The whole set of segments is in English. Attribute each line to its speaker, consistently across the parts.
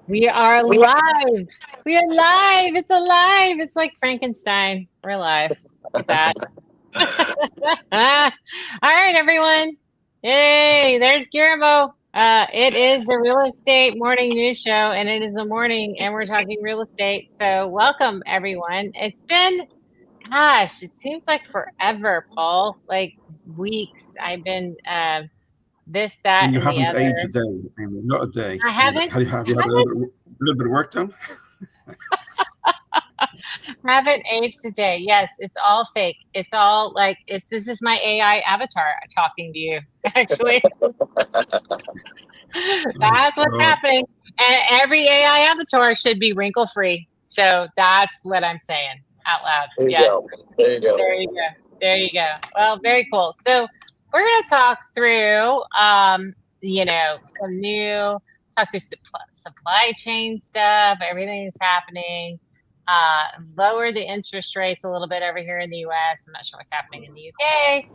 Speaker 1: We are live. We are live. It's alive. It's like Frankenstein. We're live. Look at that. All right, everyone. Hey, there's Guillermo. It is the Real Estate Morning News Show, and it is the morning, and we're talking real estate. So, welcome, everyone. It's been, gosh, it seems like forever, Paul. Like weeks. I've been this, that,
Speaker 2: And you
Speaker 1: and the
Speaker 2: haven't
Speaker 1: other.
Speaker 2: aged a day, Amy, not a day.
Speaker 1: I
Speaker 2: And
Speaker 1: haven't.
Speaker 2: have
Speaker 1: I
Speaker 2: you had
Speaker 1: haven't.
Speaker 2: a little bit of work done?
Speaker 1: Haven't aged today. Yes, it's all fake. It's all like it. This is my AI avatar talking to you. Actually,
Speaker 2: Oh,
Speaker 1: that's what's
Speaker 2: God.
Speaker 1: happening. And every AI avatar should be wrinkle free. So that's what I'm saying out loud.
Speaker 3: There you
Speaker 1: Yes,
Speaker 3: go. There you go.
Speaker 1: there you go. There you go. Well, very cool. So we're gonna talk through, some new talk through supply chain stuff. Everything that's happening. Lower the interest rates a little bit over here in the US. I'm not sure what's happening in the UK.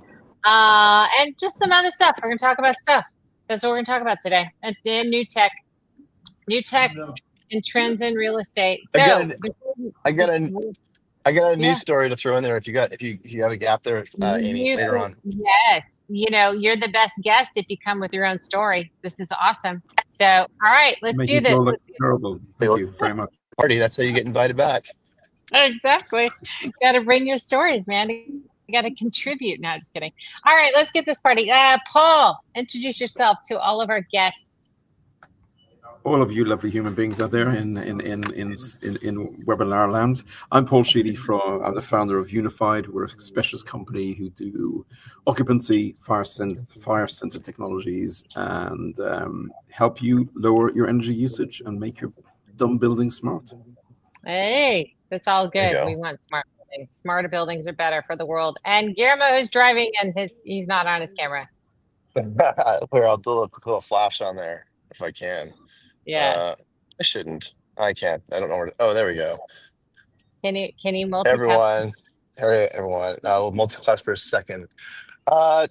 Speaker 1: And just some other stuff. We're going to talk about stuff. That's what we're going to talk about today. And then new tech and trends in real estate.
Speaker 3: I got
Speaker 1: So,
Speaker 3: an I got an I got a news
Speaker 1: yeah,
Speaker 3: story to throw in there if you have a gap there, Amy, later on.
Speaker 1: yes, you're the best guest if you come with your own story. This is awesome. So, all right, let's
Speaker 2: Making
Speaker 1: do
Speaker 2: us
Speaker 1: this.
Speaker 2: all look terrible. Thank you very much.
Speaker 3: Party. That's how you get invited back.
Speaker 1: Exactly. Got to bring your stories, man. You got to contribute. No, just kidding. All right, let's get this party. Paul, introduce yourself to all of our guests.
Speaker 2: All of you lovely human beings out there in webinar land. I'm Paul Sheedy I'm the founder of Unified. We're a specialist company who do occupancy, fire sensor technologies, and help you lower your energy usage and make your dumb building smart.
Speaker 1: Hey, that's all
Speaker 3: There you
Speaker 1: good. We
Speaker 3: go.
Speaker 1: want smart buildings. Smarter buildings are better for the world. And Guillermo is driving, and he's not on his camera.
Speaker 3: Here, I'll do a quick little flash on there if I can. Uh,
Speaker 1: Yes.
Speaker 3: I shouldn't. I can't. I don't know where. Oh, there we go.
Speaker 1: Can you multitask?
Speaker 3: Everyone, everyone. We'll multi-class for a second.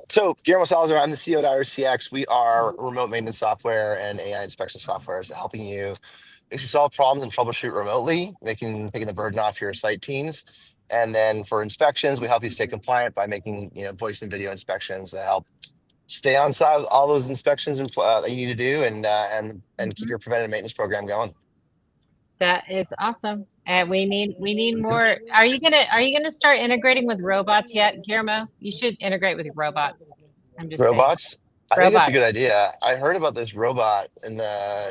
Speaker 3: So Guillermo Salazar, I'm the CEO at IRCX. We are remote maintenance software and AI inspection software is helping you basically solve problems and troubleshoot remotely, taking the burden off your site teams. And then for inspections, we help you stay compliant by making voice and video inspections that help stay on side with all those inspections that you need to do and keep
Speaker 1: Mhm.
Speaker 3: your preventive maintenance program going.
Speaker 1: That is awesome. And we need more. Are you gonna start integrating with robots yet, Guillermo? You should integrate with robots. I'm just saying.
Speaker 3: Robots. I think that's a
Speaker 1: Robots.
Speaker 3: good idea. I heard about this robot in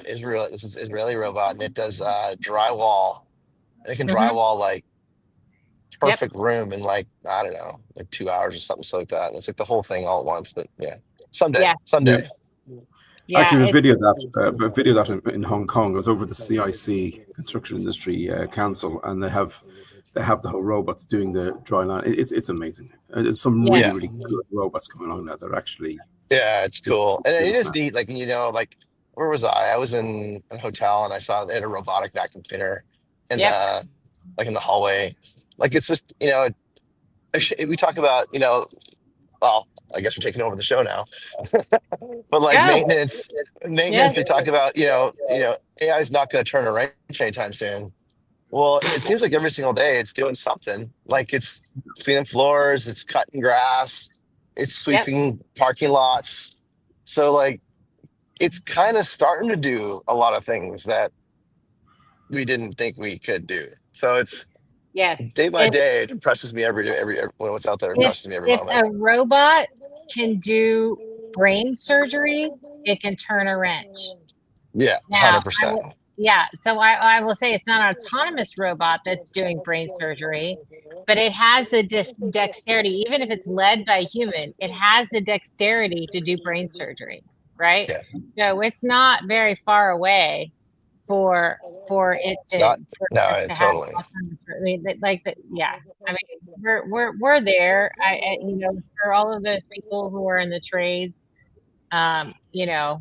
Speaker 3: Israel. This is Israeli robot, and it does drywall. And it can
Speaker 1: Hmm.
Speaker 3: drywall like
Speaker 1: Yep.
Speaker 3: perfect room in like I don't know, like 2 hours or something so like that. And it's like the whole thing all at once. But yeah, someday,
Speaker 1: Yeah.
Speaker 2: Yeah.
Speaker 3: someday.
Speaker 1: Yeah.
Speaker 2: Actually,
Speaker 1: It's
Speaker 2: a video that in Hong Kong. I was over the CIC Construction Industry Council, and they have the whole robots doing the dry line. It's amazing. There's some
Speaker 1: yeah.
Speaker 2: really
Speaker 3: Yeah,
Speaker 2: really good robots coming along now. They're actually
Speaker 3: yeah, it's cool. And it
Speaker 2: doing
Speaker 3: is
Speaker 2: that.
Speaker 3: neat. Like like where was I? I was in a hotel and I saw they had a robotic vacuum cleaner in
Speaker 1: Yep.
Speaker 3: the like in the hallway. Like it's just we talk about well, I guess we're taking over the show now. But like
Speaker 1: Go.
Speaker 3: maintenance,
Speaker 1: Yes.
Speaker 3: they talk about, AI is not going to turn a wrench anytime soon. Well, it seems like every single day it's doing something. Like it's cleaning floors, it's cutting grass, it's
Speaker 1: Yep.
Speaker 3: sweeping parking lots. So like it's kind of starting to do a lot of things that we didn't think we could do. So it's
Speaker 1: Yes.
Speaker 3: day by day, it impresses me every what's out there
Speaker 1: If
Speaker 3: impresses me every
Speaker 1: if
Speaker 3: moment.
Speaker 1: a robot can do brain surgery, it can turn a wrench.
Speaker 3: Yeah,
Speaker 1: Now, I
Speaker 3: 100%.
Speaker 1: will, yeah, so I will say it's not an autonomous robot that's doing brain surgery, but it has the dexterity, even if it's led by a human, it has the dexterity to do brain surgery, right?
Speaker 3: Yeah,
Speaker 1: So it's not very far away for it
Speaker 3: it's
Speaker 1: to
Speaker 3: not.
Speaker 1: for us
Speaker 3: No,
Speaker 1: to have
Speaker 3: totally.
Speaker 1: autonomous. I mean, yeah. I mean, we're there. For all of those people who are in the trades, um, you know,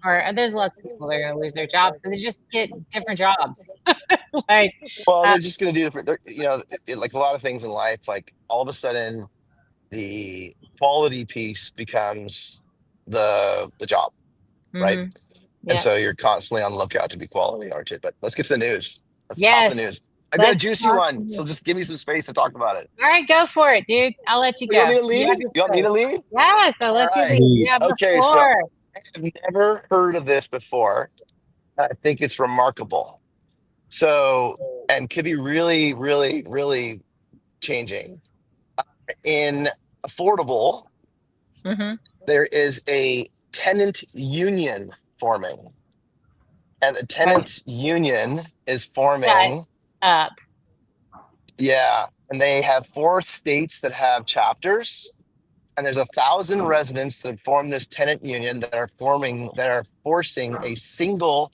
Speaker 1: or there's lots of people that are going to lose their jobs, so they just get different jobs. Like,
Speaker 3: Well,
Speaker 1: uh,
Speaker 3: they're just going to do different. Like a lot of things in life, like all of a sudden the quality piece becomes the job, right?
Speaker 1: mhm,
Speaker 3: And
Speaker 1: Yeah.
Speaker 3: so you're constantly on the lookout to be quality oriented. But let's get to the news. That's the top of
Speaker 1: Yes.
Speaker 3: the news. I got a
Speaker 1: Let's
Speaker 3: juicy
Speaker 1: talk
Speaker 3: one,
Speaker 1: to
Speaker 3: so
Speaker 1: you.
Speaker 3: just give me some space to talk about it.
Speaker 1: All right, go for it, dude. I'll let you
Speaker 3: You want
Speaker 1: go.
Speaker 3: me to lead?
Speaker 1: have the
Speaker 3: You want me
Speaker 1: space.
Speaker 3: to lead?
Speaker 1: Yes, I'll let you
Speaker 3: All right.
Speaker 1: lead. You have the
Speaker 3: Okay, so
Speaker 1: floor.
Speaker 3: I've never heard of this before. I think it's remarkable. So, and could be really, really, really changing. In affordable,
Speaker 1: Mm-hmm.
Speaker 3: there is a tenant union forming. And the
Speaker 1: Oh,
Speaker 3: tenants union is
Speaker 1: shut
Speaker 3: forming,
Speaker 1: up.
Speaker 3: yeah, and they have 4 states that have chapters, and there's 1,000 residents that form this tenant union that are forcing a single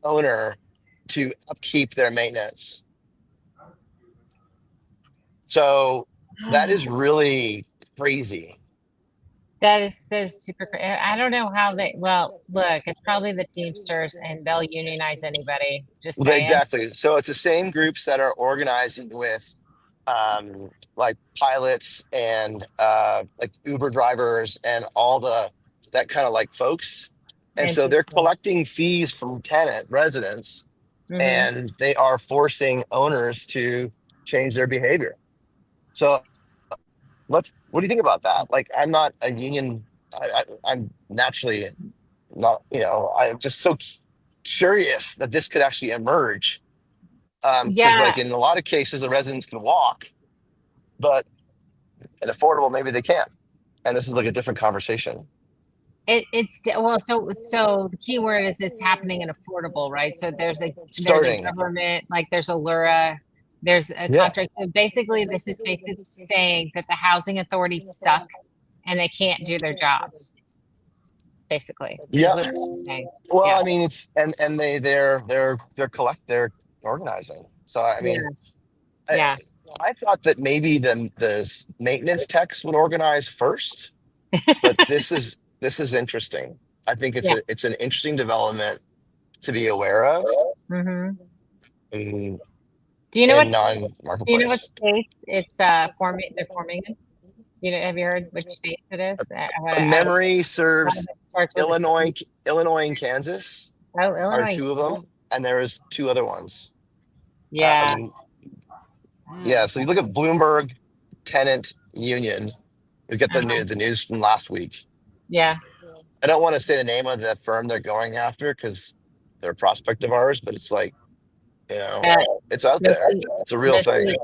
Speaker 3: owner to upkeep their maintenance. So that is really crazy.
Speaker 1: That is super crazy. I don't know how well, look, it's probably the Teamsters and they'll unionize anybody. Just saying.
Speaker 3: Exactly. So it's the same groups that are organizing with like pilots and like Uber drivers and all that kind of like folks. And so they're
Speaker 1: Interesting.
Speaker 3: collecting fees from tenant residents
Speaker 1: Mm-hmm.
Speaker 3: and they are forcing owners to change their behavior. So what do you think about that? Like, I'm not a union. I'm naturally not, I'm just so curious that this could actually emerge. Because
Speaker 1: Yeah,
Speaker 3: like in a lot of cases, the residents can walk, but in affordable, maybe they can't. And this is like a different conversation.
Speaker 1: well, so the key word is it's happening in affordable, right? So there's a
Speaker 3: Starting.
Speaker 1: government, like there's Allura, there's a
Speaker 3: Yeah.
Speaker 1: contract. So basically, this is basically saying that the housing authorities suck and they can't do their jobs. Basically, is
Speaker 3: Yeah.
Speaker 1: what it's saying.
Speaker 3: Well,
Speaker 1: Yeah.
Speaker 3: I mean, it's and they're organizing. So I
Speaker 1: Yeah.
Speaker 3: mean,
Speaker 1: Yeah.
Speaker 3: I thought that maybe the maintenance techs would organize first, but this is interesting. I think
Speaker 1: Yeah.
Speaker 3: it's an interesting development to be aware of
Speaker 1: Mm-hmm.
Speaker 3: in,
Speaker 1: Do you know what? Do you know what
Speaker 3: non-marketplace.
Speaker 1: states it's forming? They're forming in. Have you heard which state it is?
Speaker 3: A memory
Speaker 1: One of
Speaker 3: serves
Speaker 1: it starts with a
Speaker 3: Illinois,
Speaker 1: C.
Speaker 3: Illinois and Kansas
Speaker 1: Oh,
Speaker 3: are
Speaker 1: Illinois.
Speaker 3: 2 of them, and there is 2 other ones.
Speaker 1: Yeah.
Speaker 3: Yeah, so you look at Bloomberg Tenant Union. You get the
Speaker 1: Uh-huh.
Speaker 3: news from last week.
Speaker 1: Yeah.
Speaker 3: I don't want to say the name of the firm they're going after because they're a prospect of ours, but it's like, it's out
Speaker 1: Must
Speaker 3: there.
Speaker 1: be-
Speaker 3: It's a real
Speaker 1: must
Speaker 3: thing.
Speaker 1: be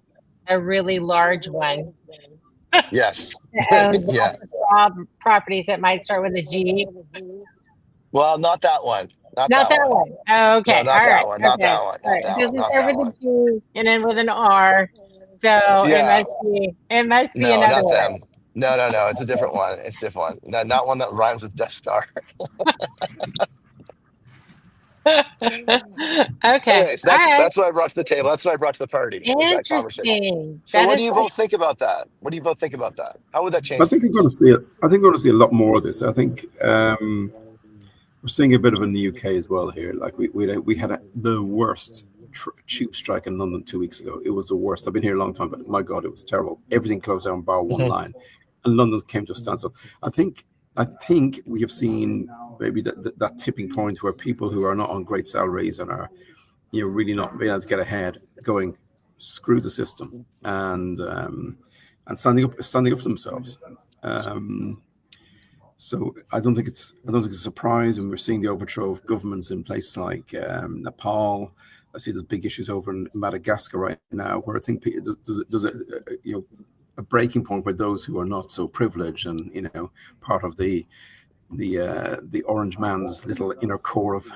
Speaker 1: a really large one.
Speaker 3: Yes.
Speaker 1: That owns
Speaker 3: Yeah.
Speaker 1: lots of properties that might start with a G.
Speaker 3: Well, not that one. Not
Speaker 1: Not
Speaker 3: that
Speaker 1: that
Speaker 3: one.
Speaker 1: one. Oh, okay.
Speaker 3: No, not
Speaker 1: All
Speaker 3: that
Speaker 1: right.
Speaker 3: one. Not
Speaker 1: Okay.
Speaker 3: that one.
Speaker 1: All
Speaker 3: Not
Speaker 1: right. It
Speaker 3: that one.
Speaker 1: doesn't
Speaker 3: Not
Speaker 1: start
Speaker 3: that
Speaker 1: with a
Speaker 3: one.
Speaker 1: G and then with an R. So
Speaker 3: Yeah.
Speaker 1: it must be
Speaker 3: No,
Speaker 1: another
Speaker 3: not
Speaker 1: one.
Speaker 3: them. No. It's a different one. It's a different one. No, not one that rhymes with Death Star.
Speaker 1: Okay.
Speaker 3: Anyways,
Speaker 1: All right.
Speaker 3: that's what I brought to the table. That's what I brought to the party. Was that conversation.
Speaker 1: Interesting.
Speaker 3: So
Speaker 1: That
Speaker 3: what
Speaker 1: is
Speaker 3: do you both think about that? What do you both think about that? How would that change
Speaker 2: I think we're
Speaker 3: things?
Speaker 2: going to see it. I think we're going to see a lot more of this. I think we're seeing a bit of it in the UK as well here. Like we had the worst tube strike in London 2 weeks ago. It was the worst. I've been here a long time, but my God, it was terrible. Everything closed down bar one line, and London came to a standstill. I think we have seen maybe that tipping point where people who are not on great salaries and are really not being able to get ahead, going screw the system and standing up for themselves. So I don't think it's a surprise, and we're seeing the overthrow of governments in places like Nepal. I see there's big issues over in Madagascar right now, where I think there's a breaking point where those who are not so privileged and part of the orange man's little inner core of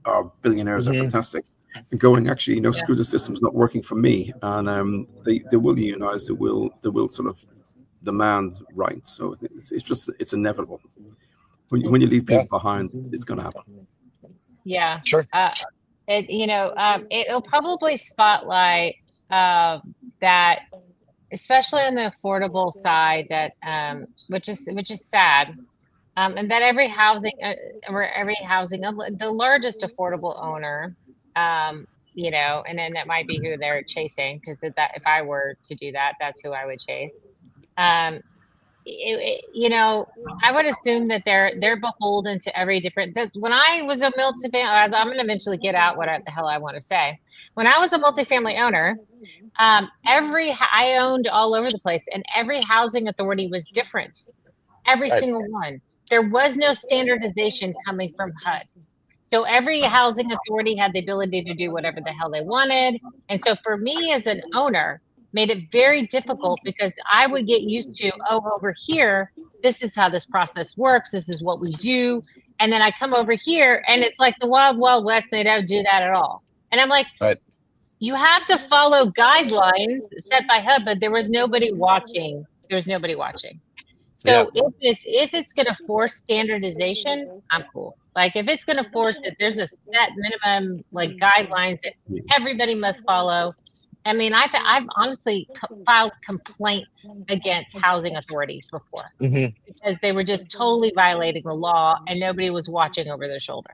Speaker 2: our billionaires are fantastic. And going, actually, screw the system's not working for me, and they will unionize. They will sort of demand rights. So it's inevitable. When you leave people behind, it's going to happen.
Speaker 1: Yeah.
Speaker 3: Sure.
Speaker 1: It'll probably spotlight that, especially on the affordable side, that which is sad, and that every housing, the largest affordable owner, and then that might be who they're chasing, because if I were to do that, that's who I would chase. you know, I would assume that they're beholden to every different. When I was a multifamily, I'm going to eventually get out what the hell I want to say. When I was a multifamily owner, I owned all over the place, and every housing authority was different. Every
Speaker 3: Right.
Speaker 1: single one. There was no standardization coming from HUD. So every housing authority had the ability to do whatever the hell they wanted. And so for me as an owner, made it very difficult because I would get used to, oh, over here, this is how this process works. This is what we do. And then I come over here and it's like the wild, wild west. They don't do that at all. And I'm like,
Speaker 3: Right.
Speaker 1: you have to follow guidelines set by HUD, but there was nobody watching. There was nobody watching. So if it's going to force standardization, I'm cool. Like if it's going to force that there's a set minimum like guidelines that everybody must follow. I mean, I've honestly filed complaints against housing authorities before because they were just totally violating the law and nobody was watching over their shoulder.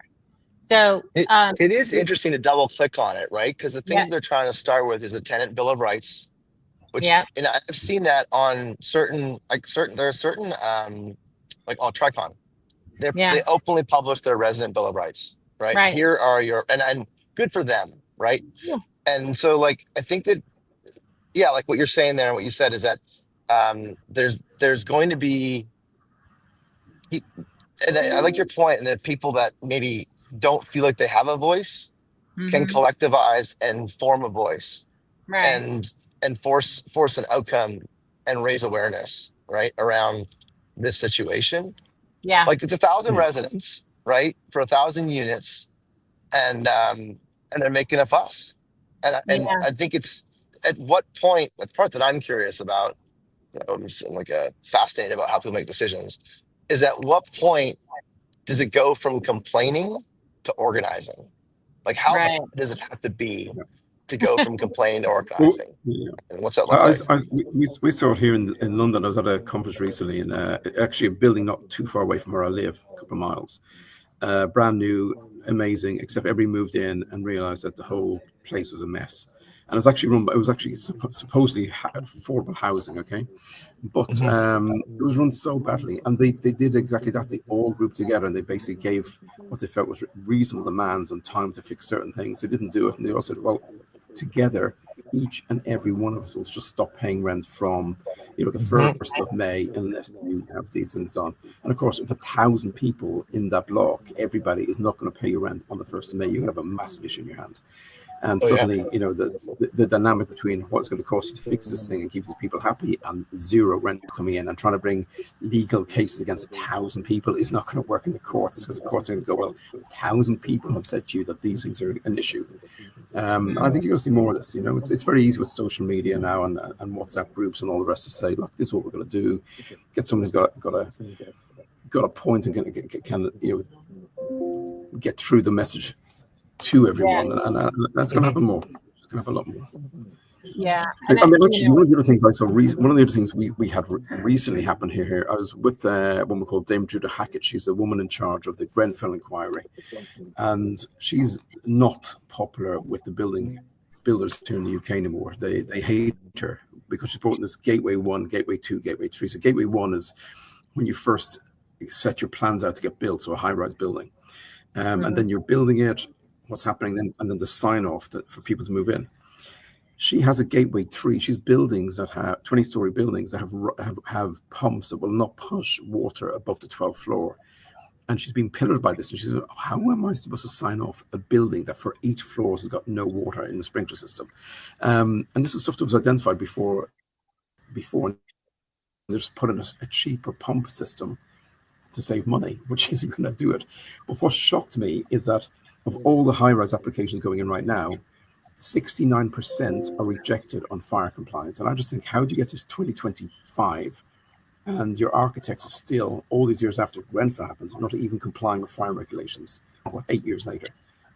Speaker 1: So
Speaker 3: it is interesting to double click on it, right? Because the things they're trying to start with is a tenant bill of rights. Which, and I've seen that on there are certain, like on Tricon, they openly publish their resident bill of rights, right? Here are your, and good for them, right?
Speaker 1: Yeah.
Speaker 3: And so like, I think that, like what you're saying there and what you said is that there's going to be, and I like your point, and that people that maybe don't feel like they have a voice can collectivize and form a voice.
Speaker 1: Right.
Speaker 3: And force an outcome and raise awareness, right, around this situation.
Speaker 1: Yeah.
Speaker 3: Like it's 1,000 residents, right, for 1,000 units, and they're making a fuss. And I think it's at what point, the part that I'm curious about, I'm just like fascinated about how people make decisions, is at what point does it go from complaining to organizing? Like how bad does it have to be to go from complaining to organizing? And what's that look like?
Speaker 2: We saw it here in London. I was at a conference recently, and actually a building not too far away from where I live, a couple of miles. Brand new, amazing, except everybody moved in and realized that the whole place was a mess. And it was actually supposedly affordable housing, okay? But it was run so badly, and they did exactly that. They all grouped together and they basically gave what they felt was reasonable demands on time to fix certain things. They didn't do it, and they also said, well, together, each and every one of us will just stop paying rent from, the 1st of May unless you have these things done. And of course, if 1,000 people in that block, everybody is not going to pay your rent on the 1st of May, you're going to have a massive issue in your hands. And suddenly, the dynamic between what's going to cost you to fix this thing and keep these people happy and zero rent coming in and trying to bring legal cases against 1,000 people is not going to work in the courts, because the courts are going to go, well, 1,000 people have said to you that these things are an issue. I think you're going to see more of this. It's very easy with social media now and WhatsApp groups and all the rest to say, look, this is what we're going to do. Get someone who's got a point and can get through the message to everyone, and that's going to happen more. It's going to happen a lot more.
Speaker 1: Yeah.
Speaker 2: And I mean, actually, one of the other things I saw, one of the other things we had recently happen here, I was with a woman called Dame Judah Hackett. She's the woman in charge of the Grenfell inquiry, and she's not popular with the builders here in the UK anymore. They hate her because she's brought in this Gateway 1, Gateway 2, Gateway 3. So Gateway 1 is when you first set your plans out to get built, so a high-rise building, and then you're building it. What's happening then, and then the sign off for people to move in. She has a Gateway 3. She's buildings that have 20-story buildings that have pumps that will not push water above the 12th floor. And she's been pillared by this. And she said, how am I supposed to sign off a building that for 8 floors has got no water in the sprinkler system? And this is stuff that was identified before. They're just put in a cheaper pump system to save money, which isn't going to do it. But what shocked me is that of all the high-rise applications going in right now, 69% are rejected on fire compliance. And I just think, how do you get to 2025 and your architects are still, all these years after Grenfell happens, not even complying with fire regulations, 8 years later?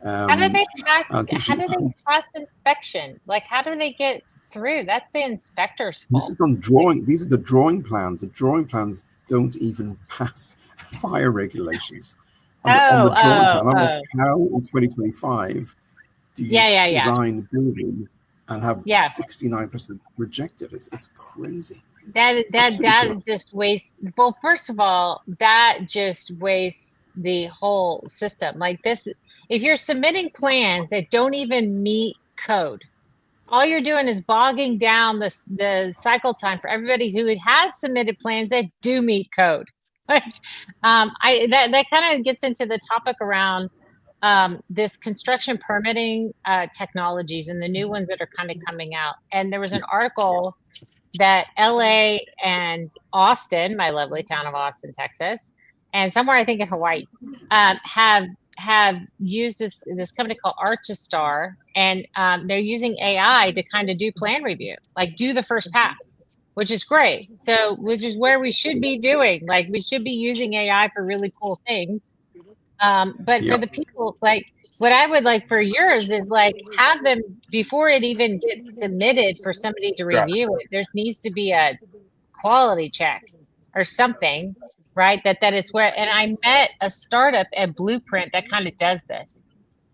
Speaker 1: How do they pass inspection? Like, how do they get through? That's the inspector's fault.
Speaker 2: This is on drawing. These are the drawing plans. The drawing plans don't even pass fire regulations. On the drawing plan. Like, how in 2025 do you design buildings and have 69% rejected? It's crazy.
Speaker 1: that just wastes. Well, first of all, that just wastes the whole system. Like this, if you're submitting plans that don't even meet code, all you're doing is bogging down the cycle time for everybody who has submitted plans that do meet code. That kind of gets into the topic around this construction permitting technologies and the new ones that are kind of coming out. And there was an article that LA and Austin, my lovely town of Austin, Texas, and somewhere I think in Hawaii, have used this company called Archistar, and they're using AI to kind of do plan review, like do the first pass, which is great. So, which is where we should be doing. Like we should be using AI for really cool things. But for the people, like what I would like for yours is like have them before it even gets submitted for somebody to review it. There needs to be a quality check or something, right? That is where, and I met a startup at Blueprint that kind of does this,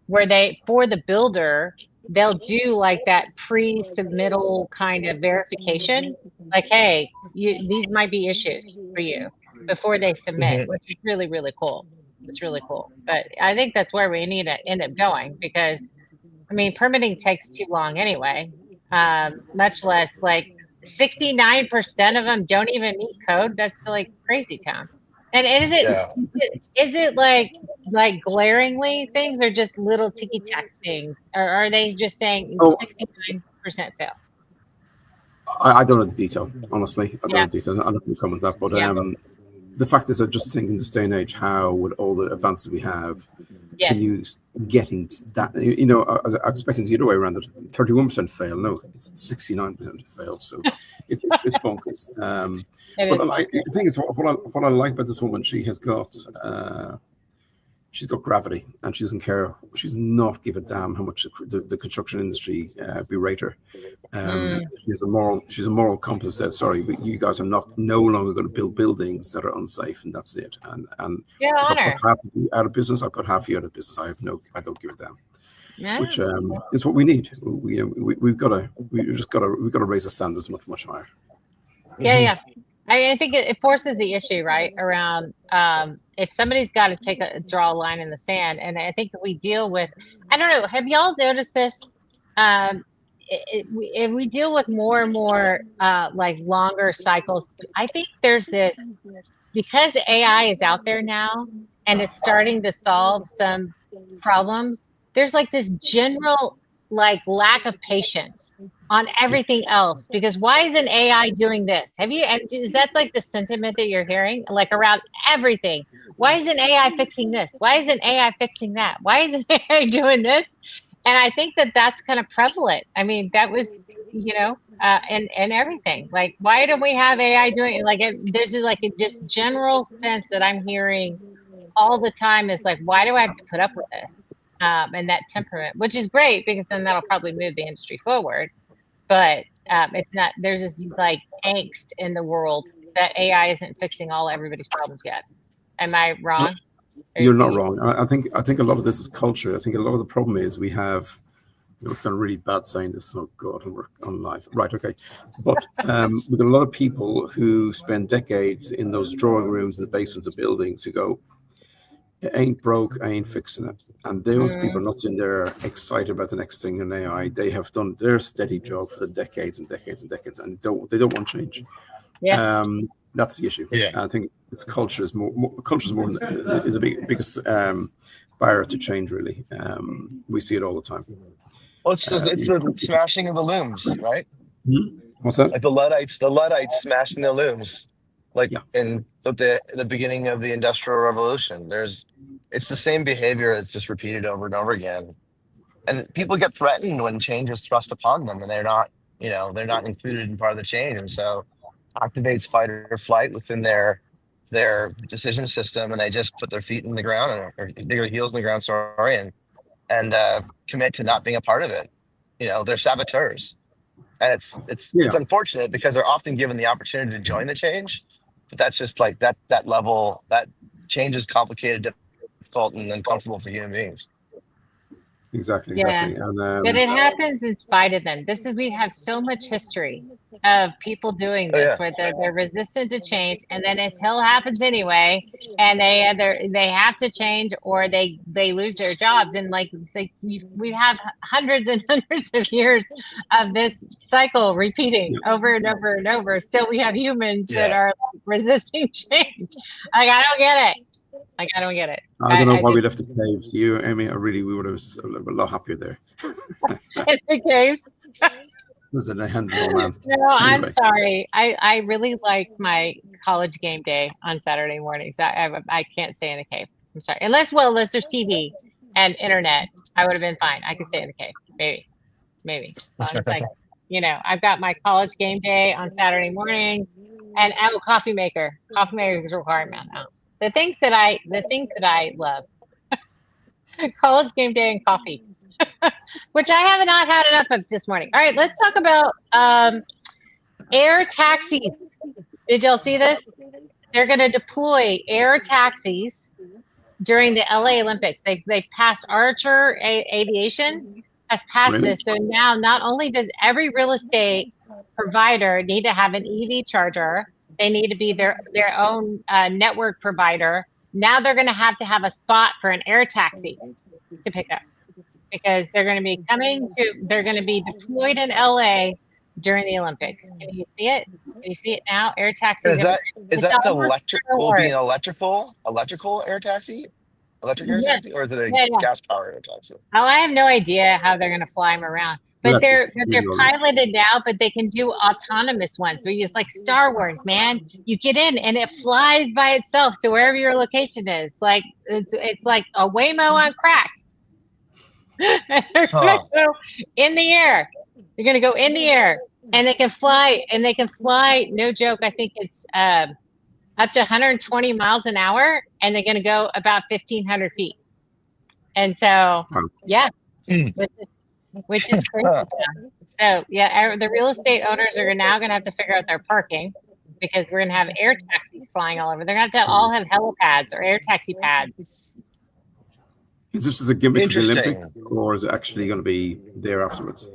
Speaker 1: where they, for the builder, they'll do like that pre-submittal kind of verification, like, hey, these might be issues for you before they submit, which is really, really cool. It's really cool. But I think that's where we need to end up going because, I mean, permitting takes too long anyway, much less like 69% of them don't even meet code. That's like crazy town. And is it like glaringly things or just little ticky tack things? Or are they just saying 69% fail?
Speaker 2: I don't know the detail, honestly. I don't know the detail. I'm not going to comment that. But the fact is, I just think in this day and age, how with all the advances we have, can you getting that? You know, I was expecting the other way around. That 31% fail. No, it's 69% fail. So it's bonkers. But the thing is, what I like about this woman, she's got gravity, and she doesn't care. She's not give a damn how much the construction industry berate her. She's a moral compass that says, sorry, but you guys are no longer going to build buildings that are unsafe, and that's it. And if I put half of you out of business, I put half of you out of business. I don't give a damn. Yeah. Which is what we need. We've got to raise the standards much higher.
Speaker 1: Yeah. I think it forces the issue, right, around if somebody's got to draw a line in the sand. And I think we deal with, I don't know, have y'all noticed this? If we deal with more and more like longer cycles, I think there's this, because AI is out there now and it's starting to solve some problems, there's like this general like lack of patience on everything else, because why isn't AI doing this? Is that like the sentiment that you're hearing, like around everything? Why isn't AI fixing this? Why isn't AI fixing that? Why isn't AI doing this? And I think that's kind of prevalent. I mean, that was, and everything. Like, why don't we have AI doing it? Like, there's like a just general sense that I'm hearing all the time is like, why do I have to put up with this? And that temperament, which is great because then that'll probably move the industry forward. But it's not, there's this like angst in the world that AI isn't fixing everybody's problems yet. Am I wrong?
Speaker 2: You're not wrong. I think a lot of this is culture. I think a lot of the problem is we have, it's not really bad saying this. Oh God, we're on live. Right, okay. But we've got a lot of people who spend decades in those drawing rooms in the basements of buildings who go, it ain't broke, I ain't fixing it. And those people are not sitting there excited about the next thing in AI. They have done their steady job for the decades and decades and decades, and they don't want change. Yeah. That's the issue. Yeah. I think it's culture is more is a biggest barrier to change. Really, we see it all the time.
Speaker 3: Well, it's the smashing of the looms, right?
Speaker 2: What's that?
Speaker 3: Like the Luddites smashing the looms, like in the beginning of the Industrial Revolution. It's the same behavior. It's just repeated over and over again, and people get threatened when change is thrust upon them, and they're not included in part of the change, and so activates fight or flight within their decision system, and they just put their feet in the ground or their heels in the ground, and commit to not being a part of it. They're saboteurs, and it's unfortunate because they're often given the opportunity to join the change, but that's just like that level. That change is complicated, difficult, and uncomfortable for human beings.
Speaker 2: Exactly.
Speaker 1: Yeah.
Speaker 2: And
Speaker 1: But it happens in spite of them. We have so much history of people doing
Speaker 3: Oh
Speaker 1: this
Speaker 3: yeah.
Speaker 1: where they're resistant to change, and then it still happens anyway, and they have to change or they lose their jobs. And like it's like we have hundreds and hundreds of years of this cycle repeating over and over and over. Still, we have humans that
Speaker 3: Yeah.
Speaker 1: are like, resisting change. Like I don't get it. Like I don't get it.
Speaker 2: I don't know why we
Speaker 1: just
Speaker 2: left the caves. You, Amy, we would have a lot happier there.
Speaker 1: in the caves.
Speaker 2: This is a handful, man.
Speaker 1: No, I'm
Speaker 2: Anyway.
Speaker 1: sorry. I really like my college game day on Saturday mornings. I can't stay in the cave. I'm sorry. Unless there's TV and internet, I would have been fine. I could stay in the cave. Maybe. As long as I've got my college game day on Saturday mornings, and I have a coffee maker. Coffee maker is a requirement now. The things that I love: college game day and coffee. Which I have not had enough of this morning. All right, let's talk about air taxis. Did y'all see this? They're going to deploy air taxis during the LA Olympics. They passed Archer Aviation has passed
Speaker 2: Really?
Speaker 1: this. So now not only does every real estate provider need to have an EV charger, they need to be their own network provider. Now they're going to have a spot for an air taxi to pick up. Because they're going to be deployed in LA during the Olympics. Can you see it? Can you see it now? Air taxis.
Speaker 3: Is that an electric? Will it be an electrical air taxi? Electric air taxi, or is it a gas powered air taxi?
Speaker 1: Oh, I have no idea how they're going to fly them around. But they're piloted now, but they can do autonomous ones. Where it's like Star Wars, man. You get in and it flies by itself to wherever your location is. Like it's like a Waymo on crack. They're gonna go in the air. They're gonna go in the air, and they can fly. No joke. I think it's up to 120 miles an hour, and they're gonna go about 1,500 feet. And so, yeah, which is crazy. So yeah, the real estate owners are now gonna have to figure out their parking because we're gonna have air taxis flying all over. They're gonna have to all have helipads or air taxi pads.
Speaker 2: Is this just a gimmick for the Olympics, or is it actually going to be there afterwards?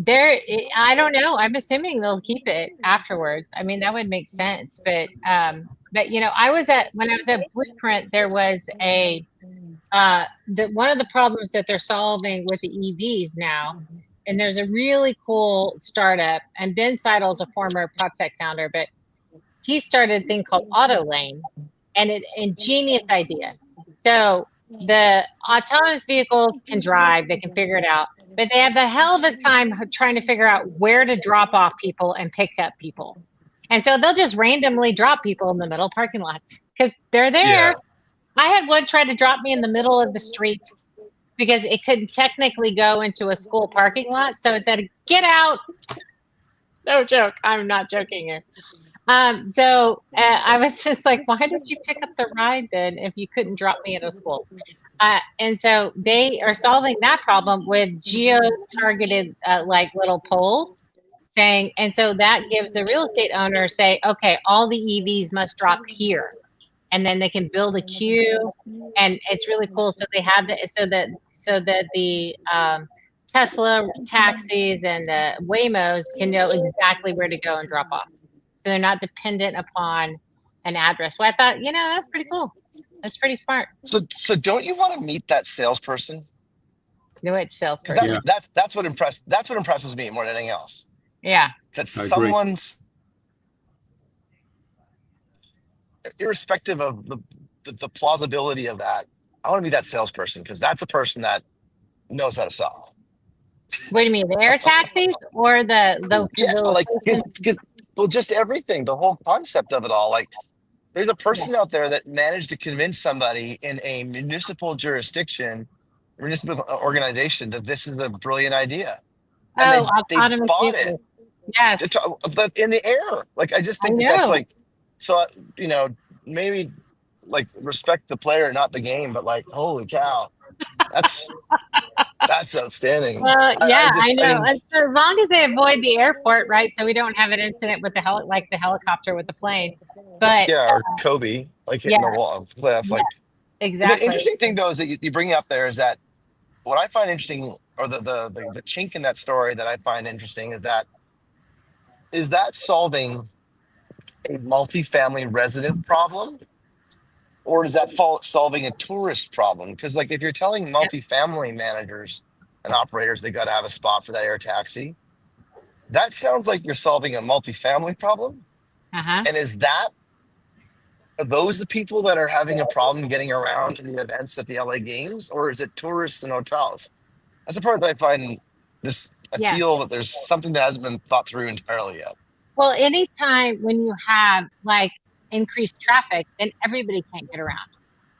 Speaker 1: I don't know. I'm assuming they'll keep it afterwards. I mean, that would make sense. But when I was at Blueprint, there was one of the problems that they're solving with the EVs now, and there's a really cool startup, and Ben Seidel's a former PropTech founder, but he started a thing called AutoLane, and an ingenious idea. So the autonomous vehicles can drive, they can figure it out, but they have the hell of a time trying to figure out where to drop off people and pick up people. And so they'll just randomly drop people in the middle parking lots because they're there. Yeah. I had one try to drop me in the middle of the street because it couldn't technically go into a school parking lot. So it said, get out. No joke. I'm not joking here. So I was just like, why did you pick up the ride then if you couldn't drop me at a school? And so they are solving that problem with geo-targeted like little poles saying, and so that gives the real estate owner say, okay, all the EVs must drop here. And then they can build a queue, and it's really cool. So they have so that the Tesla taxis and the Waymos can know exactly where to go and drop off. So they're not dependent upon an address. Well, I thought, that's pretty cool. That's pretty smart.
Speaker 3: So don't you want to meet that salesperson?
Speaker 1: Which salesperson?
Speaker 3: That's what impresses me more than anything else.
Speaker 1: Yeah.
Speaker 3: That someone's, irrespective of the plausibility of that, I want to be that salesperson because that's a person that knows how to sell.
Speaker 1: What do you mean, the air taxis or
Speaker 3: just everything, the whole concept of it all. Like, there's a person out there that managed to convince somebody in a municipal organization that this is a brilliant idea. And they bought it.
Speaker 1: Yes.
Speaker 3: In the air. Like, I just think that's like, so, maybe like respect the player, not the game, but like, holy cow, that's outstanding.
Speaker 1: I know. And so as long as they avoid the airport, right? So we don't have an incident with the helicopter with the plane. But
Speaker 3: or Kobe, like hitting the wall of cliff. Like,
Speaker 1: exactly.
Speaker 3: The interesting thing though is that you bring up there is that what I find interesting, or the chink in that story that I find interesting, is that solving a multifamily resident problem, or is that solving a tourist problem? Because like if you're telling multifamily managers and operators they got to have a spot for that air taxi, that sounds like you're solving a multifamily problem. And are those the people that are having a problem getting around to the events at the LA Games, or is it tourists and hotels? That's the part that I find this. I feel that there's something that hasn't been thought through entirely yet.
Speaker 1: Well, anytime when you have like increased traffic, then everybody can't get around,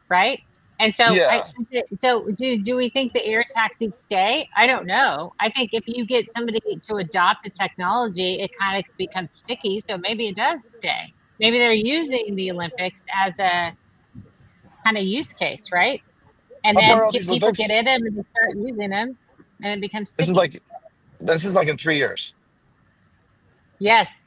Speaker 1: right? And so, do we think the air taxis stay? I don't know. I think if you get somebody to adopt a technology, it kind of becomes sticky. So maybe it does stay. Maybe they're using the Olympics as a kind of use case, right? And then people get in them and they start using them, and it becomes sticky.
Speaker 3: This is like in 3 years.
Speaker 1: Yes,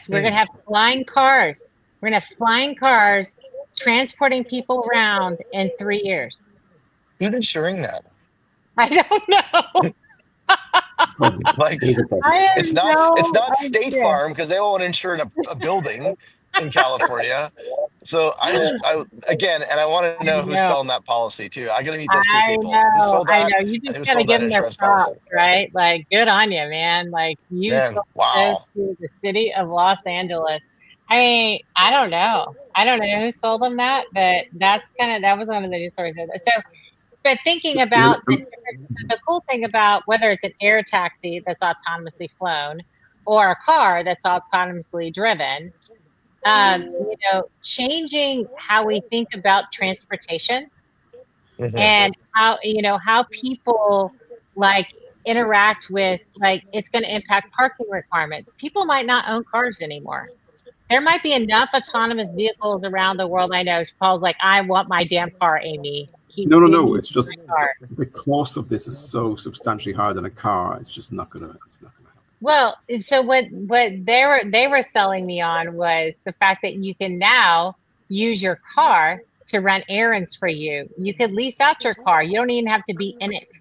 Speaker 1: we're gonna have flying cars. We're gonna have flying cars transporting people around in 3 years.
Speaker 3: Who's ensuring that?
Speaker 1: I don't know.
Speaker 3: Like it's not State Farm, because they won't insure a building in California. So I want to know who's selling that policy too. I gotta meet those two people. Who sold that?
Speaker 1: I know. You just gotta give them their props, right? Like, good on you, man. Like, you sold this to the city of Los Angeles. I mean, I don't know who sold them that, but that was one of the news stories. So, but thinking about the cool thing about whether it's an air taxi that's autonomously flown or a car that's autonomously driven, changing how we think about transportation and how people like interact with, like, it's going to impact parking requirements. People might not own cars anymore. There might be enough autonomous vehicles around the world. I know Paul's like, I want my damn car, Amy.
Speaker 2: No. It's just the cost of this is so substantially higher than a car. It's just not gonna happen.
Speaker 1: Well, so what they were selling me on was the fact that you can now use your car to run errands for you. You could lease out your car. You don't even have to be in it.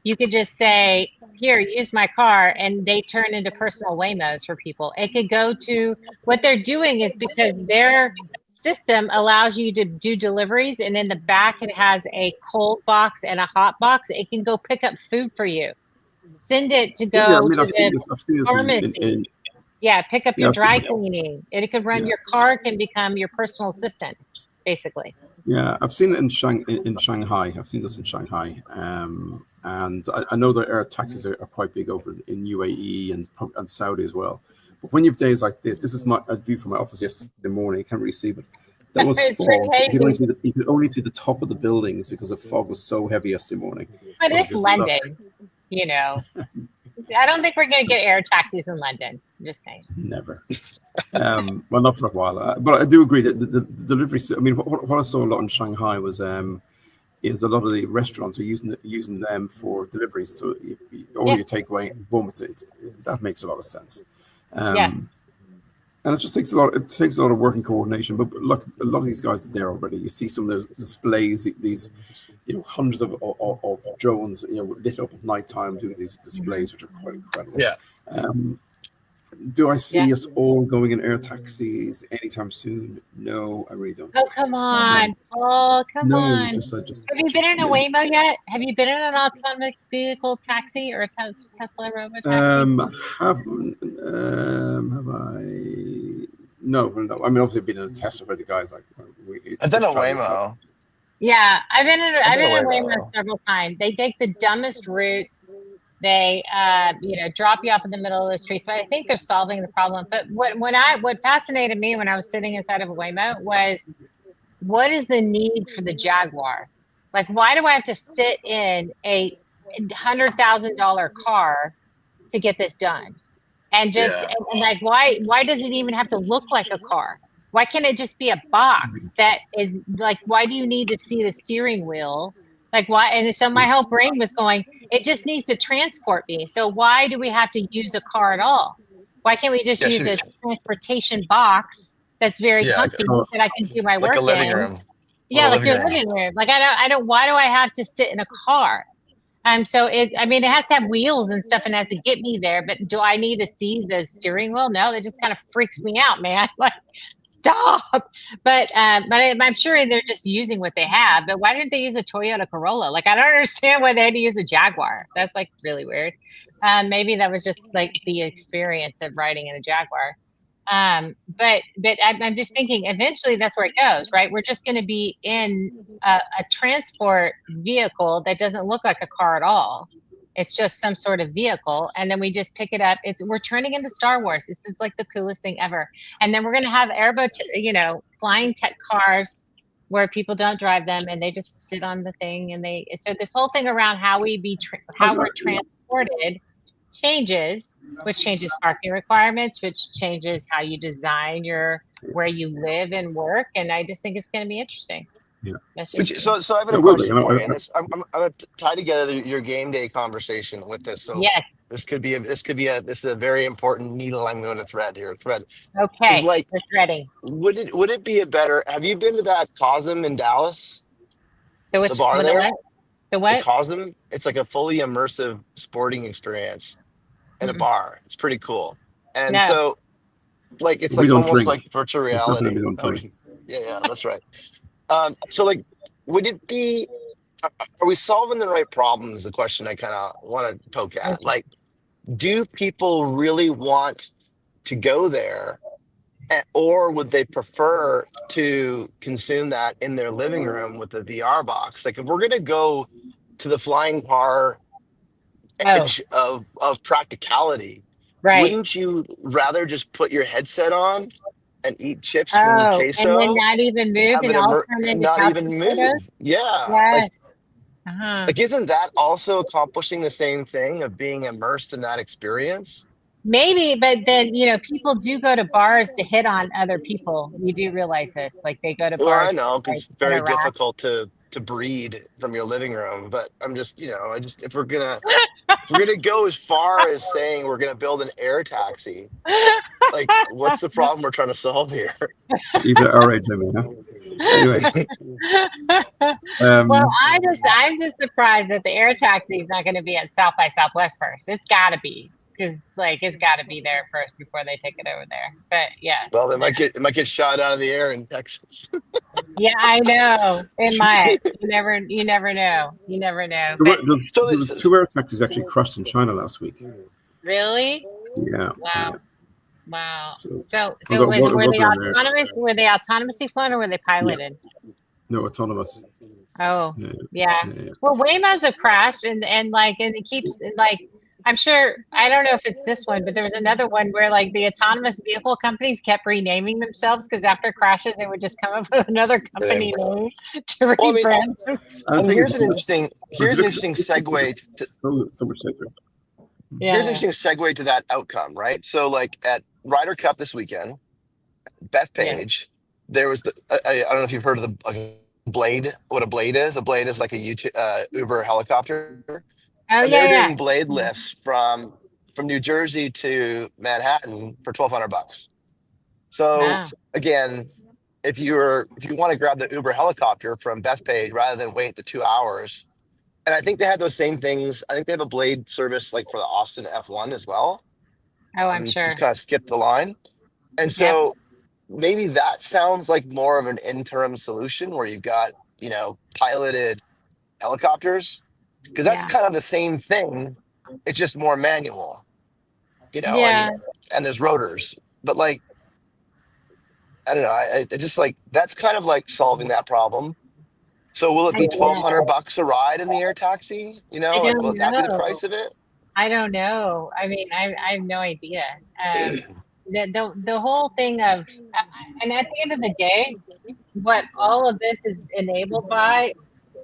Speaker 1: You could just say, here, use my car, and they turn into personal Waymos for people. It could go to, what they're doing is, because their system allows you to do deliveries, and in the back it has a cold box and a hot box. It can go pick up food for you. Send it to go to the pharmacy. Pick up your dry cleaning. It could run, your car can become your personal assistant, basically.
Speaker 2: Yeah, I've seen it in Shanghai. I've seen this in Shanghai. And I know that air taxis are quite big over in UAE and Saudi as well. But when you have days like this is a view from my office yesterday morning. You can't really see, but that was fog. You could only see the top of the buildings because the fog was so heavy yesterday morning.
Speaker 1: But it's London, I don't think we're going to get air taxis in London. I'm just saying.
Speaker 2: Never. Well, not for a while. But I do agree that the delivery. I mean, what I saw a lot in Shanghai was is a lot of the restaurants are using them for deliveries. So you take away, boom, that makes a lot of sense. And it just takes a lot. It takes a lot of working coordination. But look, a lot of these guys are there already. You see some of those displays, these hundreds of drones lit up at nighttime doing these displays, which are quite incredible. Do I see us all going in air taxis anytime soon? No, I really don't.
Speaker 1: Oh, come on. Oh, come on.
Speaker 2: Just,
Speaker 1: have you been in a Waymo yet? Have you been in an autonomous vehicle taxi or a Tesla robo taxi?
Speaker 2: Have I? No. I mean, obviously, I've been in a Tesla where the guys like.
Speaker 3: I've done a Waymo.
Speaker 1: Yeah, I've been in a Waymo several times. They take the dumbest routes. They, drop you off in the middle of the streets, but I think they're solving the problem. But what fascinated me when I was sitting inside of a Waymo was, what is the need for the Jaguar? Like, why do I have to sit in a $100,000 car to get this done? And why does it even have to look like a car? Why can't it just be a box that is like, why do you need to see the steering wheel? Like, why? And so my whole brain was going, it just needs to transport me. So why do we have to use a car at all? Why can't we just use a transportation box that's very comfy that I can do my work
Speaker 3: like a living room?
Speaker 1: Yeah, like your living room. Like, why do I have to sit in a car? So I mean, it has to have wheels and stuff and has to get me there, but do I need to see the steering wheel? No, it just kind of freaks me out, man. Like, stop. But I'm sure they're just using what they have. But why didn't they use a Toyota Corolla? Like, I don't understand why they had to use a Jaguar. That's like really weird. Maybe that was just like the experience of riding in a Jaguar. But I'm just thinking eventually that's where it goes, right? We're just going to be in a transport vehicle that doesn't look like a car at all. It's just some sort of vehicle, and then we just pick it up. We're turning into Star Wars. This is like the coolest thing ever. And then we're going to have flying tech cars where people don't drive them and they just sit on the thing, and so this whole thing around how we're transported changes, which changes parking requirements, which changes how you design where you live and work, and I just think it's going to be interesting.
Speaker 2: Yeah.
Speaker 3: So I have a question for you. And I'm going to tie together your game day conversation with this. So
Speaker 1: yes,
Speaker 3: this is a very important needle I'm going to thread here.
Speaker 1: Okay,
Speaker 3: like,
Speaker 1: we're threading.
Speaker 3: Would it be a better? Have you been to that Cosm in Dallas?
Speaker 1: The bar there. The what?
Speaker 3: The Cosm. It's like a fully immersive sporting experience in a bar. It's pretty cool. And so, like, it's like almost like virtual reality.
Speaker 2: We don't drink.
Speaker 3: Yeah, that's right. So, like, would it be? Are we solving the right problem? Is the question I kind of want to poke at. Like, do people really want to go there, or would they prefer to consume that in their living room with a VR box? Like, if we're gonna go to the flying car edge of practicality,
Speaker 1: right?
Speaker 3: Wouldn't you rather just put your headset on and eat chips from queso,
Speaker 1: and then not even move, and
Speaker 3: not even move? Yeah. Like, isn't that also accomplishing the same thing of being immersed in that experience?
Speaker 1: Maybe, but then people do go to bars to hit on other people. You do realize this, like they go to bars.
Speaker 3: I know, because it's very difficult to breed from your living room. But I'm just, if we're gonna go as far as saying we're gonna build an air taxi, like, what's the problem we're trying to solve here?
Speaker 2: Even at our age, I mean, huh? Anyway.
Speaker 1: Well, I'm just surprised that the air taxi is not going to be at South by Southwest first. It's got to be. Because it's got to be there first before they take it over there. But yeah.
Speaker 3: Well, it might get shot out of the air in Texas.
Speaker 1: Yeah, I know. It might. You never know. You never know.
Speaker 2: There was 2 air taxis actually crashed in China last week.
Speaker 1: Really?
Speaker 2: Yeah.
Speaker 1: Wow. So were they autonomously flown or were they piloted?
Speaker 2: No, autonomous.
Speaker 1: Oh, yeah. Well, Waymo's have crashed and it keeps I'm sure, I don't know if it's this one, but there was another one where like the autonomous vehicle companies kept renaming themselves because after crashes, they would just come up with another company name to rebrand.
Speaker 3: Here's an interesting segue to
Speaker 2: so much safer.
Speaker 3: Yeah. Here's an interesting segue to that outcome, right? So like at Ryder Cup this weekend, Bethpage, there was I don't know if you've heard of the Blade, what a Blade is. A Blade is like a Uber helicopter. And they're doing blade lifts from New Jersey to Manhattan for $1,200. So again, if you want to grab the Uber helicopter from Bethpage rather than wait the 2 hours, and I think they have those same things. I think they have a blade service like for the Austin F1 as well.
Speaker 1: Oh, I'm sure.
Speaker 3: Just kind of skip the line, and so maybe that sounds like more of an interim solution where you've got piloted helicopters. Because that's kind of the same thing. It's just more manual, and there's rotors. But like, I don't know. I just like that's kind of like solving that problem. So will it be $1,200 a ride in the air taxi? Will that be the price of it?
Speaker 1: I don't know. I mean, I have no idea. The whole thing of, and at the end of the day, what all of this is enabled by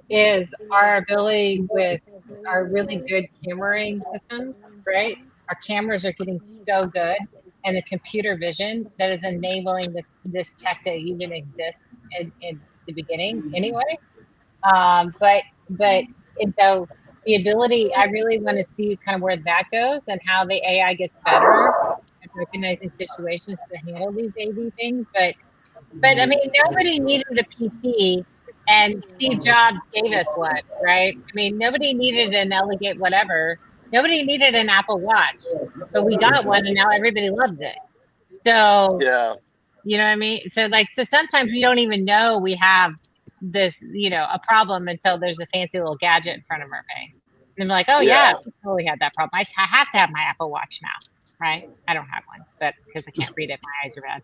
Speaker 1: is our ability with our really good cameraing systems, right? Our cameras are getting so good, and the computer vision that is enabling this tech to even exist in the beginning anyway. But so the ability, I really want to see kind of where that goes and how the AI gets better at recognizing situations to handle these AV things. But I mean, nobody needed a PC And Steve Jobs gave us one, right? I mean, nobody needed an elegant whatever. Nobody needed an Apple Watch, but we got one, and now everybody loves it. So
Speaker 3: Yeah.
Speaker 1: you know what I mean? So sometimes we don't even know we have this, a problem until there's a fancy little gadget in front of our face. And they're like, oh yeah,
Speaker 3: Yeah.
Speaker 1: we totally had that problem. I have to have my Apple Watch now, right? I don't have one, but because I can't read it, my eyes are bad.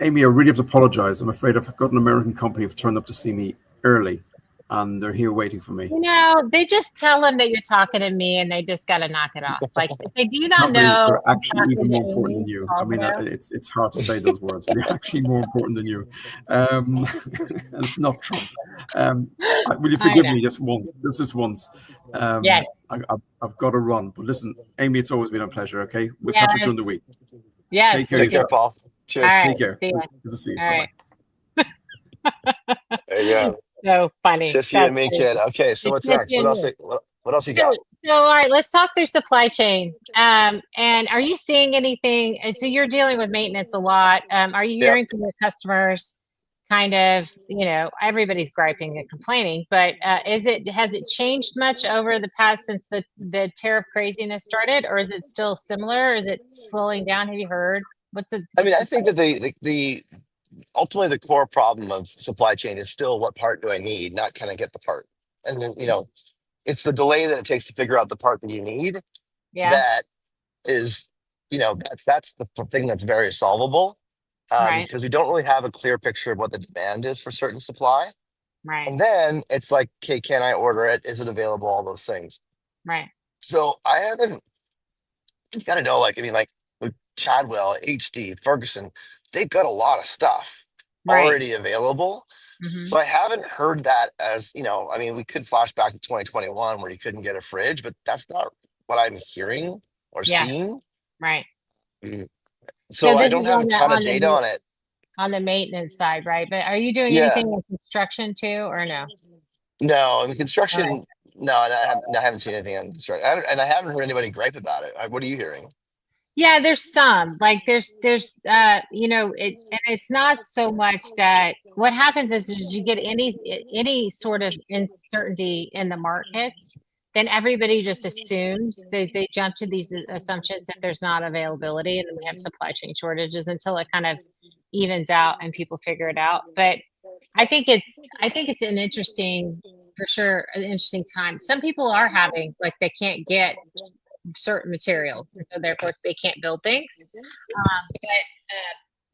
Speaker 2: Amy, I really have to apologize. I'm afraid I've got an American company who've turned up to see me early, and they're here waiting for me.
Speaker 1: They just tell them that you're talking to me, and they just got to knock it off. Like, if they do not
Speaker 2: Really,
Speaker 1: know,
Speaker 2: they're actually
Speaker 1: I'm
Speaker 2: even
Speaker 1: talking to
Speaker 2: more important than
Speaker 1: Amy
Speaker 2: you. I mean,
Speaker 1: also.
Speaker 2: it's hard to say those words, but they're actually more important than you. And it's not Trump. Will you
Speaker 1: I
Speaker 2: forgive
Speaker 1: know.
Speaker 2: me just once? Just once.
Speaker 1: Yes.
Speaker 2: I've got to run. But listen, Amy, it's always been a pleasure. Okay, we'll
Speaker 1: Yes.
Speaker 2: catch up during the week.
Speaker 1: Yes.
Speaker 2: Take care.
Speaker 3: Take care, Paul. Cheers.
Speaker 1: All right.
Speaker 2: Take care.
Speaker 1: See ya.
Speaker 2: Good to see you.
Speaker 1: All right.
Speaker 3: There you go.
Speaker 1: So funny.
Speaker 3: It's just you and me, kid. Okay, so what's
Speaker 1: It's just
Speaker 3: next?
Speaker 1: you
Speaker 3: What
Speaker 1: and
Speaker 3: else?
Speaker 1: me.
Speaker 3: What else you got?
Speaker 1: So all right, let's talk through supply chain. And are you seeing anything? So you're dealing with maintenance a lot. Are you
Speaker 3: Yep.
Speaker 1: hearing from your customers? Kind of, everybody's griping and complaining, but has it changed much over the past since the tariff craziness started, or is it still similar? Is it slowing down? Have you heard?
Speaker 3: I mean, I think that the ultimately the core problem of supply chain is still what part do I need, not can I get the part. And then, it's the delay that it takes to figure out the part that you need
Speaker 1: Yeah,
Speaker 3: that is, that's the thing that's very solvable.
Speaker 1: right,
Speaker 3: Because we don't really have a clear picture of what the demand is for certain supply.
Speaker 1: right,
Speaker 3: And then it's like, okay, can I order it? Is it available? All those things.
Speaker 1: right,
Speaker 3: So I haven't, you gotta know, like, with Chadwell, HD, Ferguson, they've got a lot of stuff
Speaker 1: right.
Speaker 3: already available.
Speaker 1: Hmm.
Speaker 3: So I haven't heard that as, we could flash back to 2021 where you couldn't get a fridge, but that's not what I'm hearing or
Speaker 1: Yeah,
Speaker 3: seeing.
Speaker 1: right.
Speaker 3: Mm.
Speaker 1: So
Speaker 3: So I
Speaker 1: this
Speaker 3: don't
Speaker 1: is
Speaker 3: have a ton of data on it.
Speaker 1: on the maintenance side, right? But are you doing
Speaker 3: Yeah.
Speaker 1: anything with construction too, or no?
Speaker 3: No, I mean,
Speaker 1: All
Speaker 3: construction,
Speaker 1: right.
Speaker 3: no, and I haven't seen anything on construction. I haven't heard anybody gripe about it. What are you hearing?
Speaker 1: Yeah, there's some like and it's not so much that what happens is you get any sort of uncertainty in the markets, then everybody just assumes they jump to these assumptions that there's not availability and then we have supply chain shortages until it kind of evens out and people figure it out. But I think it's an interesting, for sure, an interesting time. Some people are having like they can't get certain materials, and so therefore they can't build things.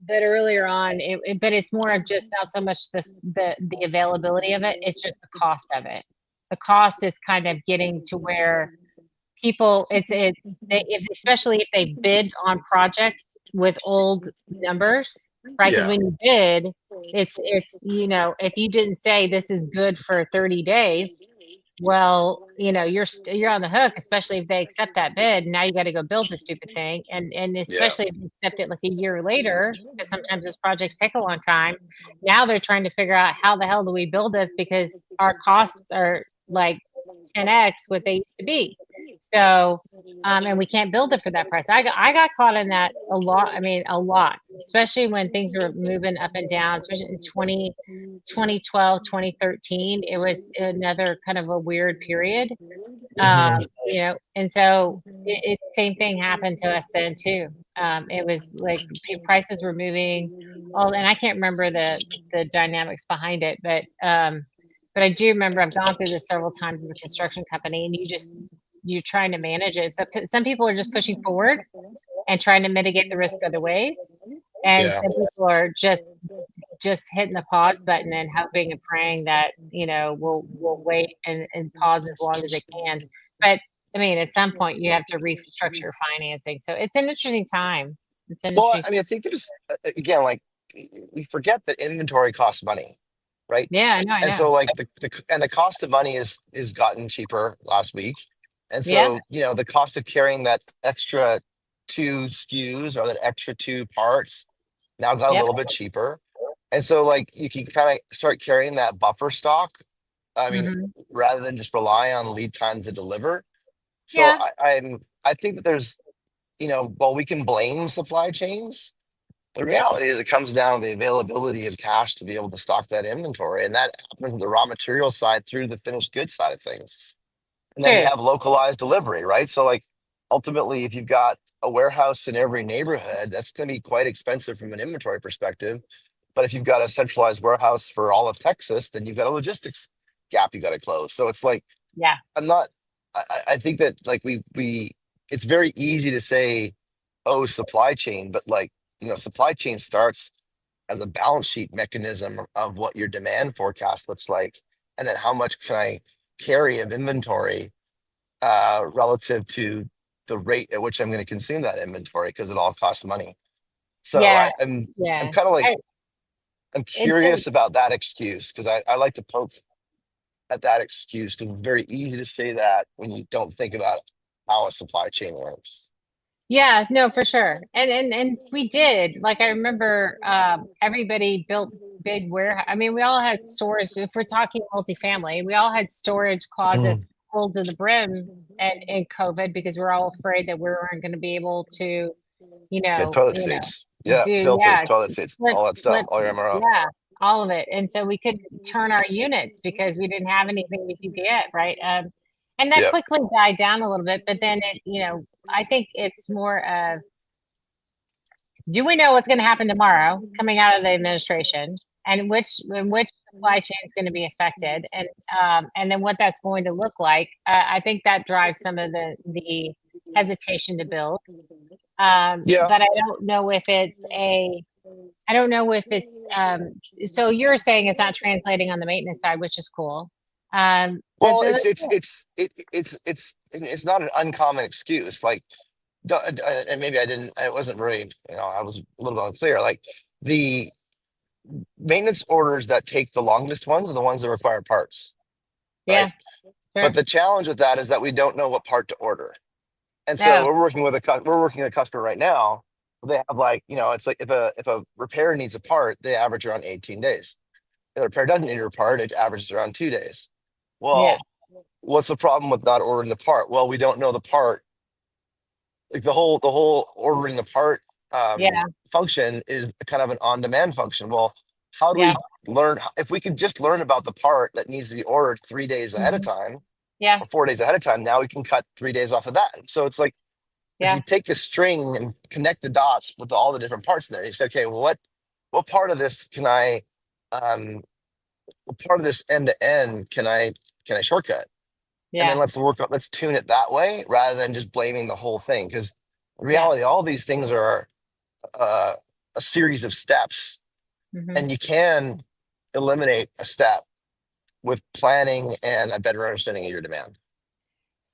Speaker 1: But earlier on, but it's more of just not so much the availability of it; it's just the cost of it. The cost is kind of getting to where people especially if they bid on projects with old numbers, right? Because
Speaker 3: Yeah.
Speaker 1: when you bid, it's if you didn't say this is good for 30 days, well, you're on the hook, especially if they accept that bid. Now you got to go build the stupid thing, and
Speaker 3: Yeah.
Speaker 1: especially if you accept it like a year later, because sometimes those projects take a long time. Now they're trying to figure out how the hell do we build this because our costs are like 10x what they used to be. So, and we can't build it for that price. I got caught in that a lot. I mean, a lot, especially when things were moving up and down, especially in 2012, 2013. It was another kind of a weird period.
Speaker 3: Mhm.
Speaker 1: And so same thing happened to us then too. It was like prices were moving all, and I can't remember the dynamics behind it, but I do remember I've gone through this several times as a construction company, and you're trying to manage it. So some people are just pushing forward and trying to mitigate the risk other ways, and
Speaker 3: Yeah.
Speaker 1: some people are just hitting the pause button and hoping and praying that we'll wait and pause as long as they can. But I mean, at some point you have to restructure your financing. So it's an interesting time. It's an
Speaker 3: Well,
Speaker 1: interesting.
Speaker 3: I think there's again, like, we forget that inventory costs money, right?
Speaker 1: Yeah, I know.
Speaker 3: And so like the cost of money is gotten cheaper last week. And
Speaker 1: Yeah.
Speaker 3: so, the cost of carrying that extra 2 SKUs or that extra 2 parts now got a
Speaker 1: Yep.
Speaker 3: little bit cheaper. And so like you can kind of start carrying that buffer stock. I mean,
Speaker 1: Hmm.
Speaker 3: rather than just rely on lead time to deliver. So
Speaker 1: Yeah.
Speaker 3: I think that there's, while we can blame supply chains, The reality is it comes down to the availability of cash to be able to stock that inventory. And that happens on the raw material side through the finished goods side of things. And then you
Speaker 1: True.
Speaker 3: have localized delivery, right? So like ultimately, if you've got a warehouse in every neighborhood, that's going to be quite expensive from an inventory perspective. But if you've got a centralized warehouse for all of Texas, then you've got a logistics gap you got to close. So it's like
Speaker 1: Yeah.
Speaker 3: I'm not. I think that like we it's very easy to say, oh, supply chain, but like supply chain starts as a balance sheet mechanism of what your demand forecast looks like, and then how much can I carry of inventory relative to the rate at which I'm going to consume that inventory because it all costs money. So
Speaker 1: Yeah.
Speaker 3: I'm
Speaker 1: Yeah.
Speaker 3: kind of like I'm
Speaker 1: It's a,
Speaker 3: curious about that excuse because I like to poke at that excuse because it's very easy to say that when you don't think about how a supply chain works.
Speaker 1: yeah, no, for sure. And we did. Like I remember everybody built big warehouse. I mean, we all had storage. If we're talking multifamily, we all had storage
Speaker 3: Mm.
Speaker 1: closets full to the brim and in COVID because we're all afraid that we weren't going to be able to,
Speaker 3: Yeah, toilet seats. Yeah, filters,
Speaker 1: yeah,
Speaker 3: toilet seats,
Speaker 1: flip
Speaker 3: all that stuff,
Speaker 1: flip
Speaker 3: all your MRO.
Speaker 1: yeah, all of it. And so we couldn't turn our units because we didn't have anything we could get, right? And that
Speaker 3: Yeah.
Speaker 1: quickly died down a little bit, but then I think it's more of, do we know what's going to happen tomorrow coming out of the administration, and which supply chain is going to be affected, and then what that's going to look like. I think that drives some of the hesitation to build.
Speaker 3: Yeah.
Speaker 1: But I don't know if it's so you're saying it's not translating on the maintenance side, which is cool.
Speaker 3: Well, it's not an uncommon excuse. Like, and maybe I wasn't very, I was a little unclear. Like the maintenance orders that take the longest ones are the ones that require parts, right?
Speaker 1: yeah, sure.
Speaker 3: But the challenge with that is that we don't know what part to order. And so
Speaker 1: No,
Speaker 3: we're working with a customer right now. They have like, it's like if a repair needs a part, they average around 18 days. If the repair doesn't need a part, it averages around 2 days.
Speaker 1: yeah,
Speaker 3: Well, what's the problem with not ordering the part? Well, we don't know the part. Like the whole ordering the part
Speaker 1: yeah,
Speaker 3: function is kind of an on-demand function. Well, how do
Speaker 1: yeah,
Speaker 3: we learn if we could just learn about the part that needs to be ordered 3 days ahead of
Speaker 1: hmm,
Speaker 3: time
Speaker 1: yeah,
Speaker 3: or 4 days ahead of time? Now we can cut 3 days off of that. So it's like if you
Speaker 1: yeah,
Speaker 3: take the string and connect the dots with all the different parts in there, you say, okay, well, what part of this can I um what part of this end to end can I shortcut? And then
Speaker 1: yeah,
Speaker 3: let's tune it that way rather than just blaming the whole thing. Because in
Speaker 1: yeah,
Speaker 3: reality, all these things are uh, a series of steps,
Speaker 1: hmm.
Speaker 3: and you can eliminate a step with planning and a better understanding of your demand.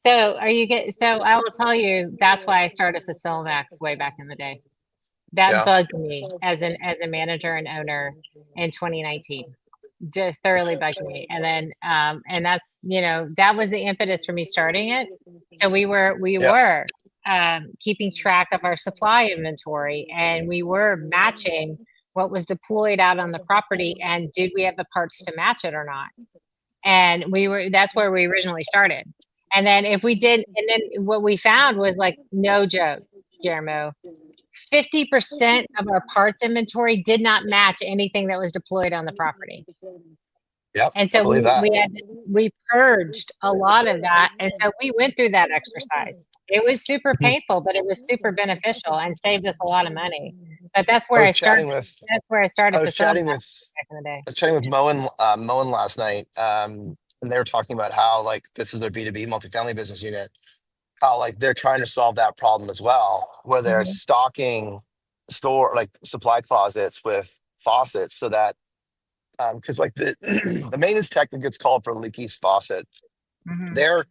Speaker 1: So so I will tell you that's why I started Facilimax way back in the day. That
Speaker 3: Yeah.
Speaker 1: bugged me as a manager and owner in 2019. Just thoroughly bugged me. And then and that's that was the impetus for me starting it. So
Speaker 3: Yeah.
Speaker 1: we were keeping track of our supply inventory, and we were matching what was deployed out on the property, and did we have the parts to match it or not. And that's where we originally started. And then if we did, and then what we found was, like, no joke, Guillermo, 50% of our parts inventory did not match anything that was deployed on the property.
Speaker 3: Yep.
Speaker 1: And
Speaker 3: I
Speaker 1: so
Speaker 3: believe that.
Speaker 1: we purged a lot of that. And so we went through that exercise. It was super
Speaker 3: Mhm.
Speaker 1: painful, but it was super beneficial and saved us a lot of money. But
Speaker 3: I was chatting with
Speaker 1: that's where I
Speaker 3: I
Speaker 1: started
Speaker 3: was
Speaker 1: Facility
Speaker 3: chatting with
Speaker 1: back in the day.
Speaker 3: I was chatting with Moen last night, and they were talking about how like this is their B2B multifamily business unit, how like they're trying to solve that problem as well, where they're
Speaker 1: Mhm,
Speaker 3: stocking store like supply closets with faucets so that because like the the maintenance tech that gets called for a leaky faucet,
Speaker 1: mhm.
Speaker 3: they're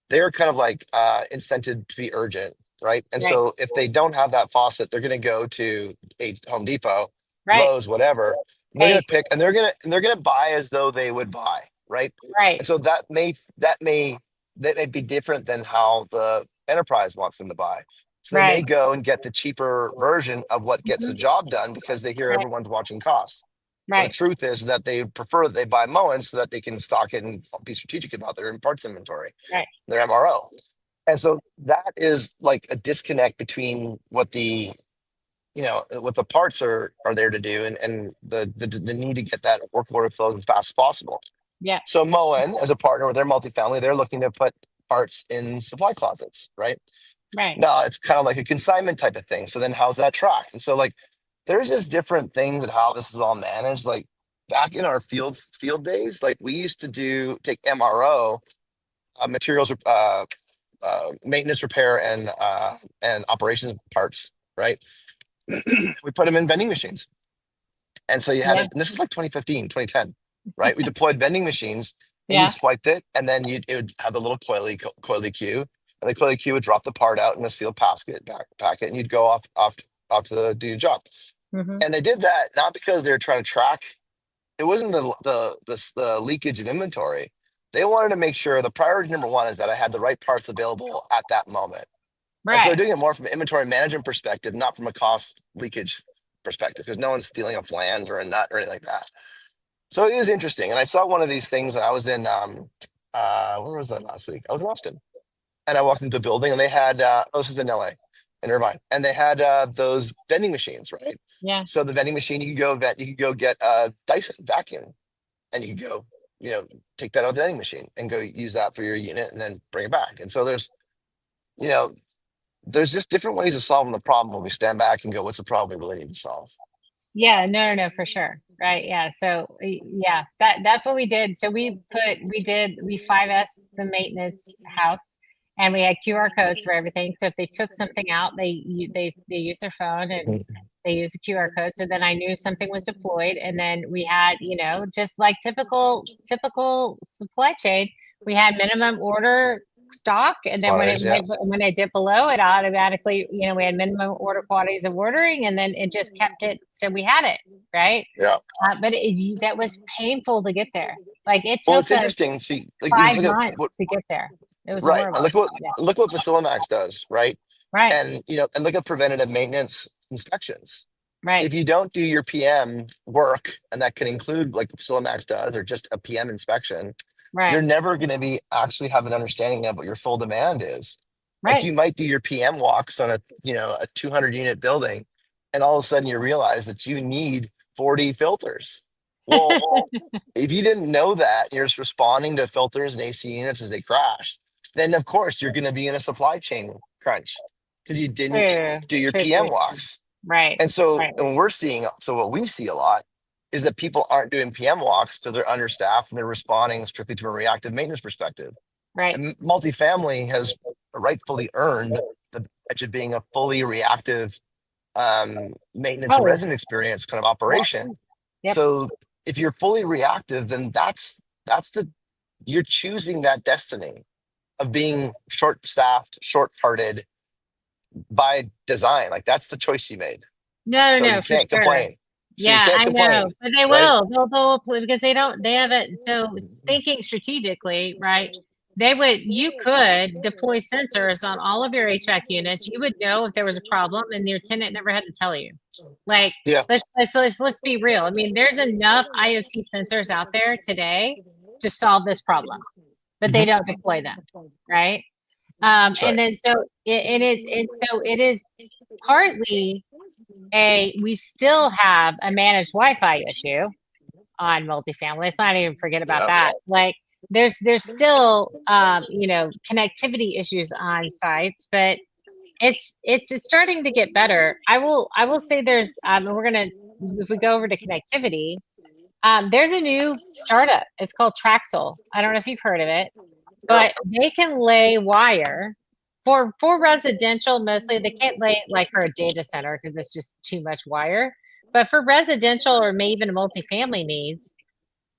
Speaker 3: they're kind of like incented to be urgent, right? And
Speaker 1: Right,
Speaker 3: so if they don't have that faucet, they're going to go to a Home Depot,
Speaker 1: right,
Speaker 3: Lowe's, whatever. And they're going
Speaker 1: right,
Speaker 3: to pick, and they're going to buy as though they would buy, right? And
Speaker 1: right,
Speaker 3: so that may be different than how the enterprise wants them to buy. So they may
Speaker 1: right.
Speaker 3: go and get the cheaper version of what gets the
Speaker 1: Mhm,
Speaker 3: job done because they hear
Speaker 1: right,
Speaker 3: everyone's watching costs. But the
Speaker 1: right,
Speaker 3: truth is that they prefer that they buy Moen so that they can stock it and be strategic about their parts inventory,
Speaker 1: right.
Speaker 3: their MRO. And so that is like a disconnect between what the what the parts are there to do, and the need to get that work order filled as fast as possible.
Speaker 1: Yeah.
Speaker 3: So Moen, as a partner with their multifamily, they're looking to put parts in supply closets, right?
Speaker 1: Right.
Speaker 3: Now it's kind of like a consignment type of thing. So then how's that tracked? And so like there's just different things and how this is all managed. Like back in our field days, like we used to take MRO, materials, maintenance, repair, and operations parts, right? We put them in vending machines. And so you had it, and this is like 2015, 2010, right? We deployed vending machines and you swiped it, and then it would have a little coily queue, and the coily queue would drop the part out in a sealed packet, and you'd go off to do your job. And they did that not because they were trying to track. It wasn't the leakage of inventory. They wanted to make sure the priority number one is that I had the right parts available at that moment. Right. And so they're doing it more from an inventory management perspective, not from a cost leakage perspective, because no one's stealing off land or a nut or anything like that. So it is interesting. And I saw one of these things when I was in, where was that last week? I was in Austin. And I walked into a building and they had, this is in LA, in Irvine. And they had those vending machines, right?
Speaker 1: Yeah.
Speaker 3: So the vending machine, you could go get a Dyson vacuum, and you could go, take that out of the vending machine and go use that for your unit and then bring it back. And so there's just different ways of solving the problem when we stand back and go, what's the problem we really need to solve?
Speaker 1: Yeah, no, for sure. Right. Yeah. So yeah, that's what we did. So we 5S the maintenance house, and we had QR codes for everything. So if they took something out, they used their phone and they used the QR code. So then I knew something was deployed. And then we had, just like typical supply chain, we had minimum order stock, and then when it dipped below, it automatically, we had minimum order quantities of ordering, and then it just kept it, so we had it, right?
Speaker 3: Yeah.
Speaker 1: But that was painful to get there. Like it took
Speaker 3: well, it's interesting. See, like
Speaker 1: 5 months to get there. It was
Speaker 3: right.
Speaker 1: horrible.
Speaker 3: Look what Facilimax does, right?
Speaker 1: Right.
Speaker 3: And and look at preventative maintenance inspections.
Speaker 1: Right.
Speaker 3: If you don't do your PM work, and that can include like Facilimax does, or just a PM inspection,
Speaker 1: right,
Speaker 3: you're never going to be actually have an understanding of what your full demand is.
Speaker 1: Right.
Speaker 3: Like you might do your PM walks on a 200 unit building, and all of a sudden you realize that you need 40 filters. Well, if you didn't know that, you're just responding to filters and AC units as they crash, then of course you're going to be in a supply chain crunch because you didn't do your PM walks.
Speaker 1: Right.
Speaker 3: And so and what we see a lot is that people aren't doing PM walks because they're understaffed and they're responding strictly to a reactive maintenance perspective.
Speaker 1: Right.
Speaker 3: And multifamily has rightfully earned the edge of being a fully reactive maintenance and resident experience kind of operation.
Speaker 1: Yep.
Speaker 3: So if you're fully reactive, then you're choosing that destiny of being short-staffed, short-parted by design. Like that's the choice you made.
Speaker 1: No,
Speaker 3: you can't complain. So
Speaker 1: yeah, I know, but they will. They'll because they haven't. So thinking strategically, right? You could deploy sensors on all of your HVAC units. You would know if there was a problem, and your tenant never had to tell you. Like, let's be real. I mean, there's enough IoT sensors out there today to solve this problem, but they don't deploy them, right? And then it is partly we still have a managed Wi-Fi issue on multifamily. Let's not even forget about that. Like there's still connectivity issues on sites, but it's starting to get better. I will say there's if we go over to connectivity, there's a new startup. It's called Traxel. I don't know if you've heard of it, but they can lay wire for residential. Mostly they can't lay like for a data center because it's just too much wire, but for residential or maybe even multifamily needs,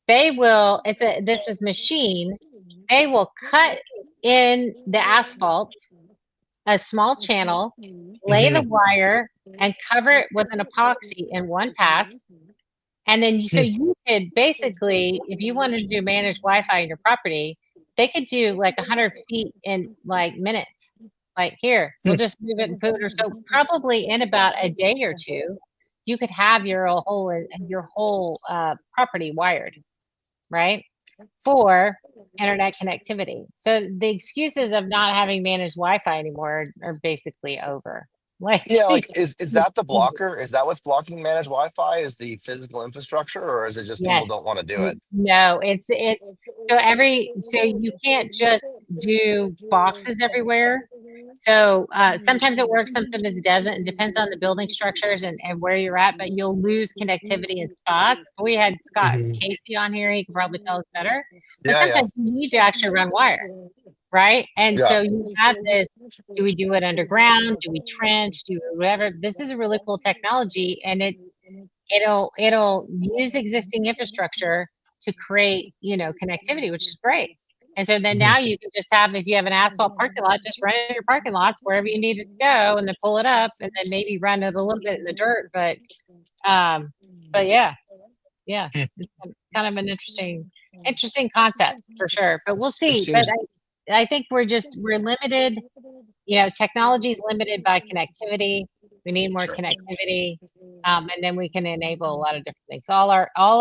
Speaker 1: they will they will cut in the asphalt, a small channel, lay the wire and cover it with an epoxy in one pass. And then you could basically, if you wanted to do managed Wi-Fi in your property, they could do like 100 feet in like minutes. Like here, we'll just move it and put it. So probably in about a day or two, you could have your whole property wired, right? For internet connectivity. So the excuses of not having managed Wi-Fi anymore are basically over. Like,
Speaker 3: Yeah, like is that the blocker? Is that what's blocking managed Wi-Fi? Is the physical infrastructure, or is it just people
Speaker 1: yes.
Speaker 3: don't want to do it?
Speaker 1: No, it's so you can't just do boxes everywhere. So sometimes it works, sometimes it doesn't. It depends on the building structures and where you're at, but you'll lose connectivity in spots. We had Scott
Speaker 3: Mhm.
Speaker 1: Casey on here, he could probably tell us better. But
Speaker 3: Yeah, yeah,
Speaker 1: sometimes you need to actually run wire, right? And
Speaker 3: yeah.
Speaker 1: so you have this, do we do it underground? Do we trench? Do whatever? This is a really cool technology, and it'll use existing infrastructure to create, connectivity, which is great. And so then
Speaker 3: Mhm.
Speaker 1: now you can just have, if you have an asphalt parking lot, just run it in your parking lots wherever you need it to go, and then pull it up, and then maybe run it a little bit in the dirt. Um, but yeah, yeah,
Speaker 3: Hmm.
Speaker 1: it's kind of an interesting concept for sure. But we'll
Speaker 3: It
Speaker 1: see. But
Speaker 3: seems
Speaker 1: I think we're limited. Technology is limited by connectivity. We need more
Speaker 3: sure.
Speaker 1: connectivity, and then we can enable a lot of different things. All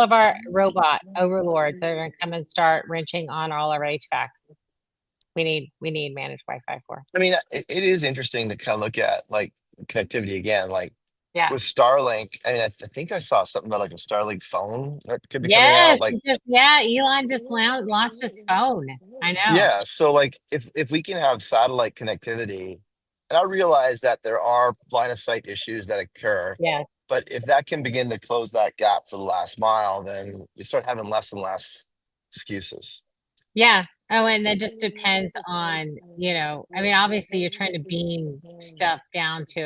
Speaker 1: of our robot overlords are going to come and start wrenching on all our HVACs. We need managed Wi-Fi for.
Speaker 3: I mean, it is interesting to kind of look at like connectivity again, like
Speaker 1: Yeah.
Speaker 3: with Starlink. I mean, I think I saw something about like a Starlink phone that could be coming
Speaker 1: Yes.
Speaker 3: out. Like,
Speaker 1: Elon just launched his phone. I know.
Speaker 3: yeah, so like if we can have satellite connectivity, and I realize that there are line of sight issues that occur,
Speaker 1: Yes.
Speaker 3: but if that can begin to close that gap for the last mile, then you start having less and less excuses.
Speaker 1: Yeah. Oh, and that just depends on, I mean, obviously you're trying to beam stuff down to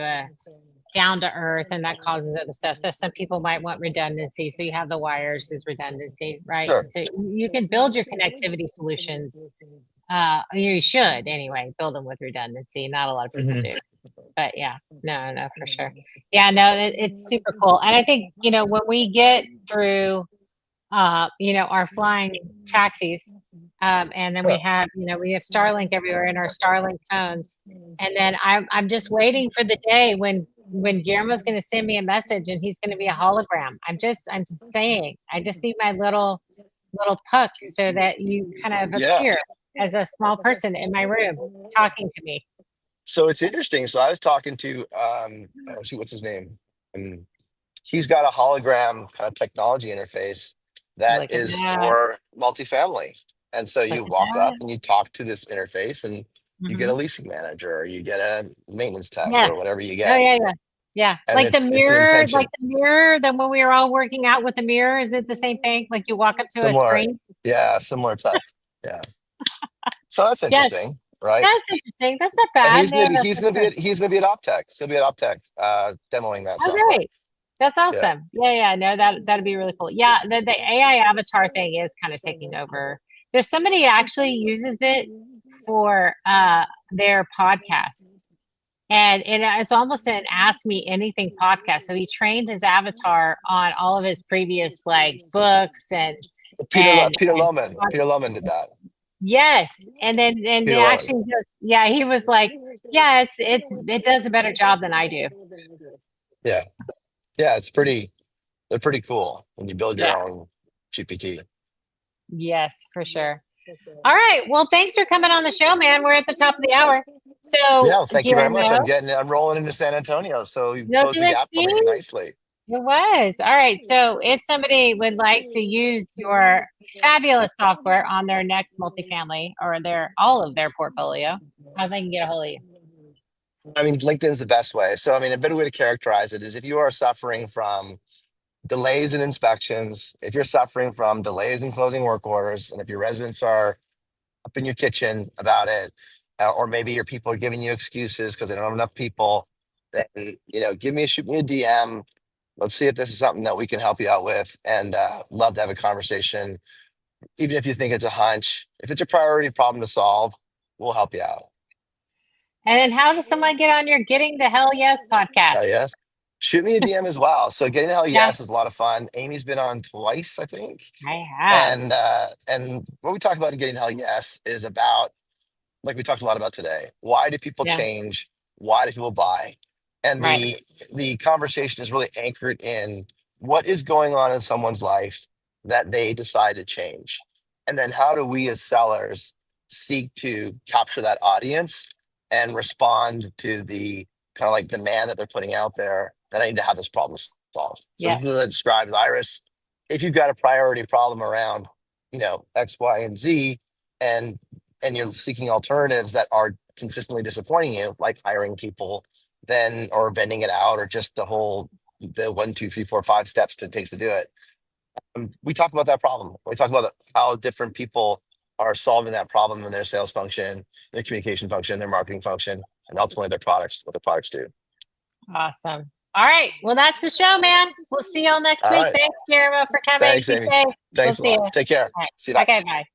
Speaker 1: earth, and that causes other stuff. So some people might want redundancy. So you have the wires as redundancies, right?
Speaker 3: Sure.
Speaker 1: So you can build your connectivity solutions. You should anyway, build them with redundancy. Not a lot of people
Speaker 3: Hmm.
Speaker 1: do. But yeah, no, for sure. Yeah, no, it's super cool. And I think, when we get through our flying taxis. And then
Speaker 3: Yeah.
Speaker 1: we have Starlink everywhere in our Starlink phones. And then I'm just waiting for the day when Guillermo's going to send me a message and he's going to be a hologram. I'm just saying, I just need my little puck so that you kind of
Speaker 3: Yeah.
Speaker 1: appear as a small person in my room talking to me.
Speaker 3: So it's interesting. So I was talking to oh, shoot, what's his name? Um, he's got a hologram kind of technology interface that
Speaker 1: Look at
Speaker 3: is
Speaker 1: that.
Speaker 3: for multifamily. And so
Speaker 1: Look
Speaker 3: you
Speaker 1: at
Speaker 3: walk up
Speaker 1: that.
Speaker 3: and you talk to this interface and you get a
Speaker 1: Hmm.
Speaker 3: leasing manager or you get a maintenance tech
Speaker 1: Yes.
Speaker 3: or whatever you
Speaker 1: Oh
Speaker 3: get.
Speaker 1: yeah, yeah. Yeah.
Speaker 3: And
Speaker 1: Like the
Speaker 3: it's the
Speaker 1: mirror,
Speaker 3: intention.
Speaker 1: that when we were all working out with the mirror, is it the same thing? Like you walk up to a
Speaker 3: Similar,
Speaker 1: screen?
Speaker 3: yeah, similar tech. Yeah. So that's
Speaker 1: Yes,
Speaker 3: interesting, right?
Speaker 1: that's interesting. That's not
Speaker 3: And
Speaker 1: bad.
Speaker 3: he's gonna
Speaker 1: No,
Speaker 3: be
Speaker 1: no,
Speaker 3: he's
Speaker 1: for
Speaker 3: gonna be
Speaker 1: sure.
Speaker 3: at, he's gonna be at Optech. He'll be at Optech demoing that
Speaker 1: Oh,
Speaker 3: software.
Speaker 1: great. That's
Speaker 3: Yeah.
Speaker 1: awesome. Yeah, yeah. No, that'd be really cool. Yeah, the AI avatar thing is kind of taking over. There's somebody who actually uses it for their podcast. And it's almost an Ask Me Anything podcast. So he trained his avatar on all of his previous like books and
Speaker 3: Peter
Speaker 1: and
Speaker 3: Lohman. Peter Lohman did that.
Speaker 1: yes. And they
Speaker 3: Peter Lohman.
Speaker 1: actually just, yeah, he was like, yeah, it does a better job than I do.
Speaker 3: Yeah. Yeah, they're pretty cool when you build your
Speaker 1: Yeah.
Speaker 3: own GPT.
Speaker 1: Yes, for sure. All right. Well, thanks for coming on the show, man. We're at the top of the hour.
Speaker 3: Yeah,
Speaker 1: So,
Speaker 3: well, thank you very much.
Speaker 1: Guillermo,
Speaker 3: I'm rolling into San Antonio, so you
Speaker 1: no
Speaker 3: closed the gap for
Speaker 1: DXC?
Speaker 3: me nicely.
Speaker 1: It was. All right. So if somebody would like to use your fabulous software on their next multifamily or all of their portfolio, how they can get a hold of you.
Speaker 3: I mean, LinkedIn's the best way. So, I mean, a better way to characterize it is if you are suffering from delays in inspections, if you're suffering from delays in closing work orders, and if your residents are up in your kitchen about it, or maybe your people are giving you excuses because they don't have enough people, then shoot me a DM. Let's see if this is something that we can help you out with, and love to have a conversation. Even if you think it's a hunch, if it's a priority problem to solve, we'll help you out.
Speaker 1: And then how does someone get on your Getting to Hell Yes podcast?
Speaker 3: Yes. Shoot me a DM as well. So Getting to Hell
Speaker 1: Yeah.
Speaker 3: Yes is a lot of fun. Amy's been on twice, I think.
Speaker 1: I have.
Speaker 3: And what we talk about in Getting to Hell Yes is about, like we talked a lot about today. Why do people
Speaker 1: Yeah.
Speaker 3: change? Why do people buy? And
Speaker 1: Right.
Speaker 3: the conversation is really anchored in what is going on in someone's life that they decide to change. And then how do we as sellers seek to capture that audience and respond to the kind of like demand that they're putting out there, that I need to have this problem solved. So
Speaker 1: Yeah.
Speaker 3: this is what I described, Iris. If you've got a priority problem around, X, Y, and Z, and you're seeking alternatives that are consistently disappointing you, like hiring people, then or vending it out, or just the 1, 2, 3, 4, 5 steps it takes to do it. We talk about that problem. We talk about how different people are solving that problem in their sales function, their communication function, their marketing function, and ultimately their products, what the products do.
Speaker 1: Awesome. All right. Well, that's the show, man. We'll see y'all next
Speaker 3: All
Speaker 1: week.
Speaker 3: right.
Speaker 1: Thanks, Guillermo, for coming.
Speaker 3: Thanks,
Speaker 1: Be
Speaker 3: Amy.
Speaker 1: safe.
Speaker 3: Thanks
Speaker 1: We'll
Speaker 3: a
Speaker 1: see
Speaker 3: lot.
Speaker 1: you.
Speaker 3: Take care.
Speaker 1: All right.
Speaker 3: See you. Bye.
Speaker 1: Okay, bye.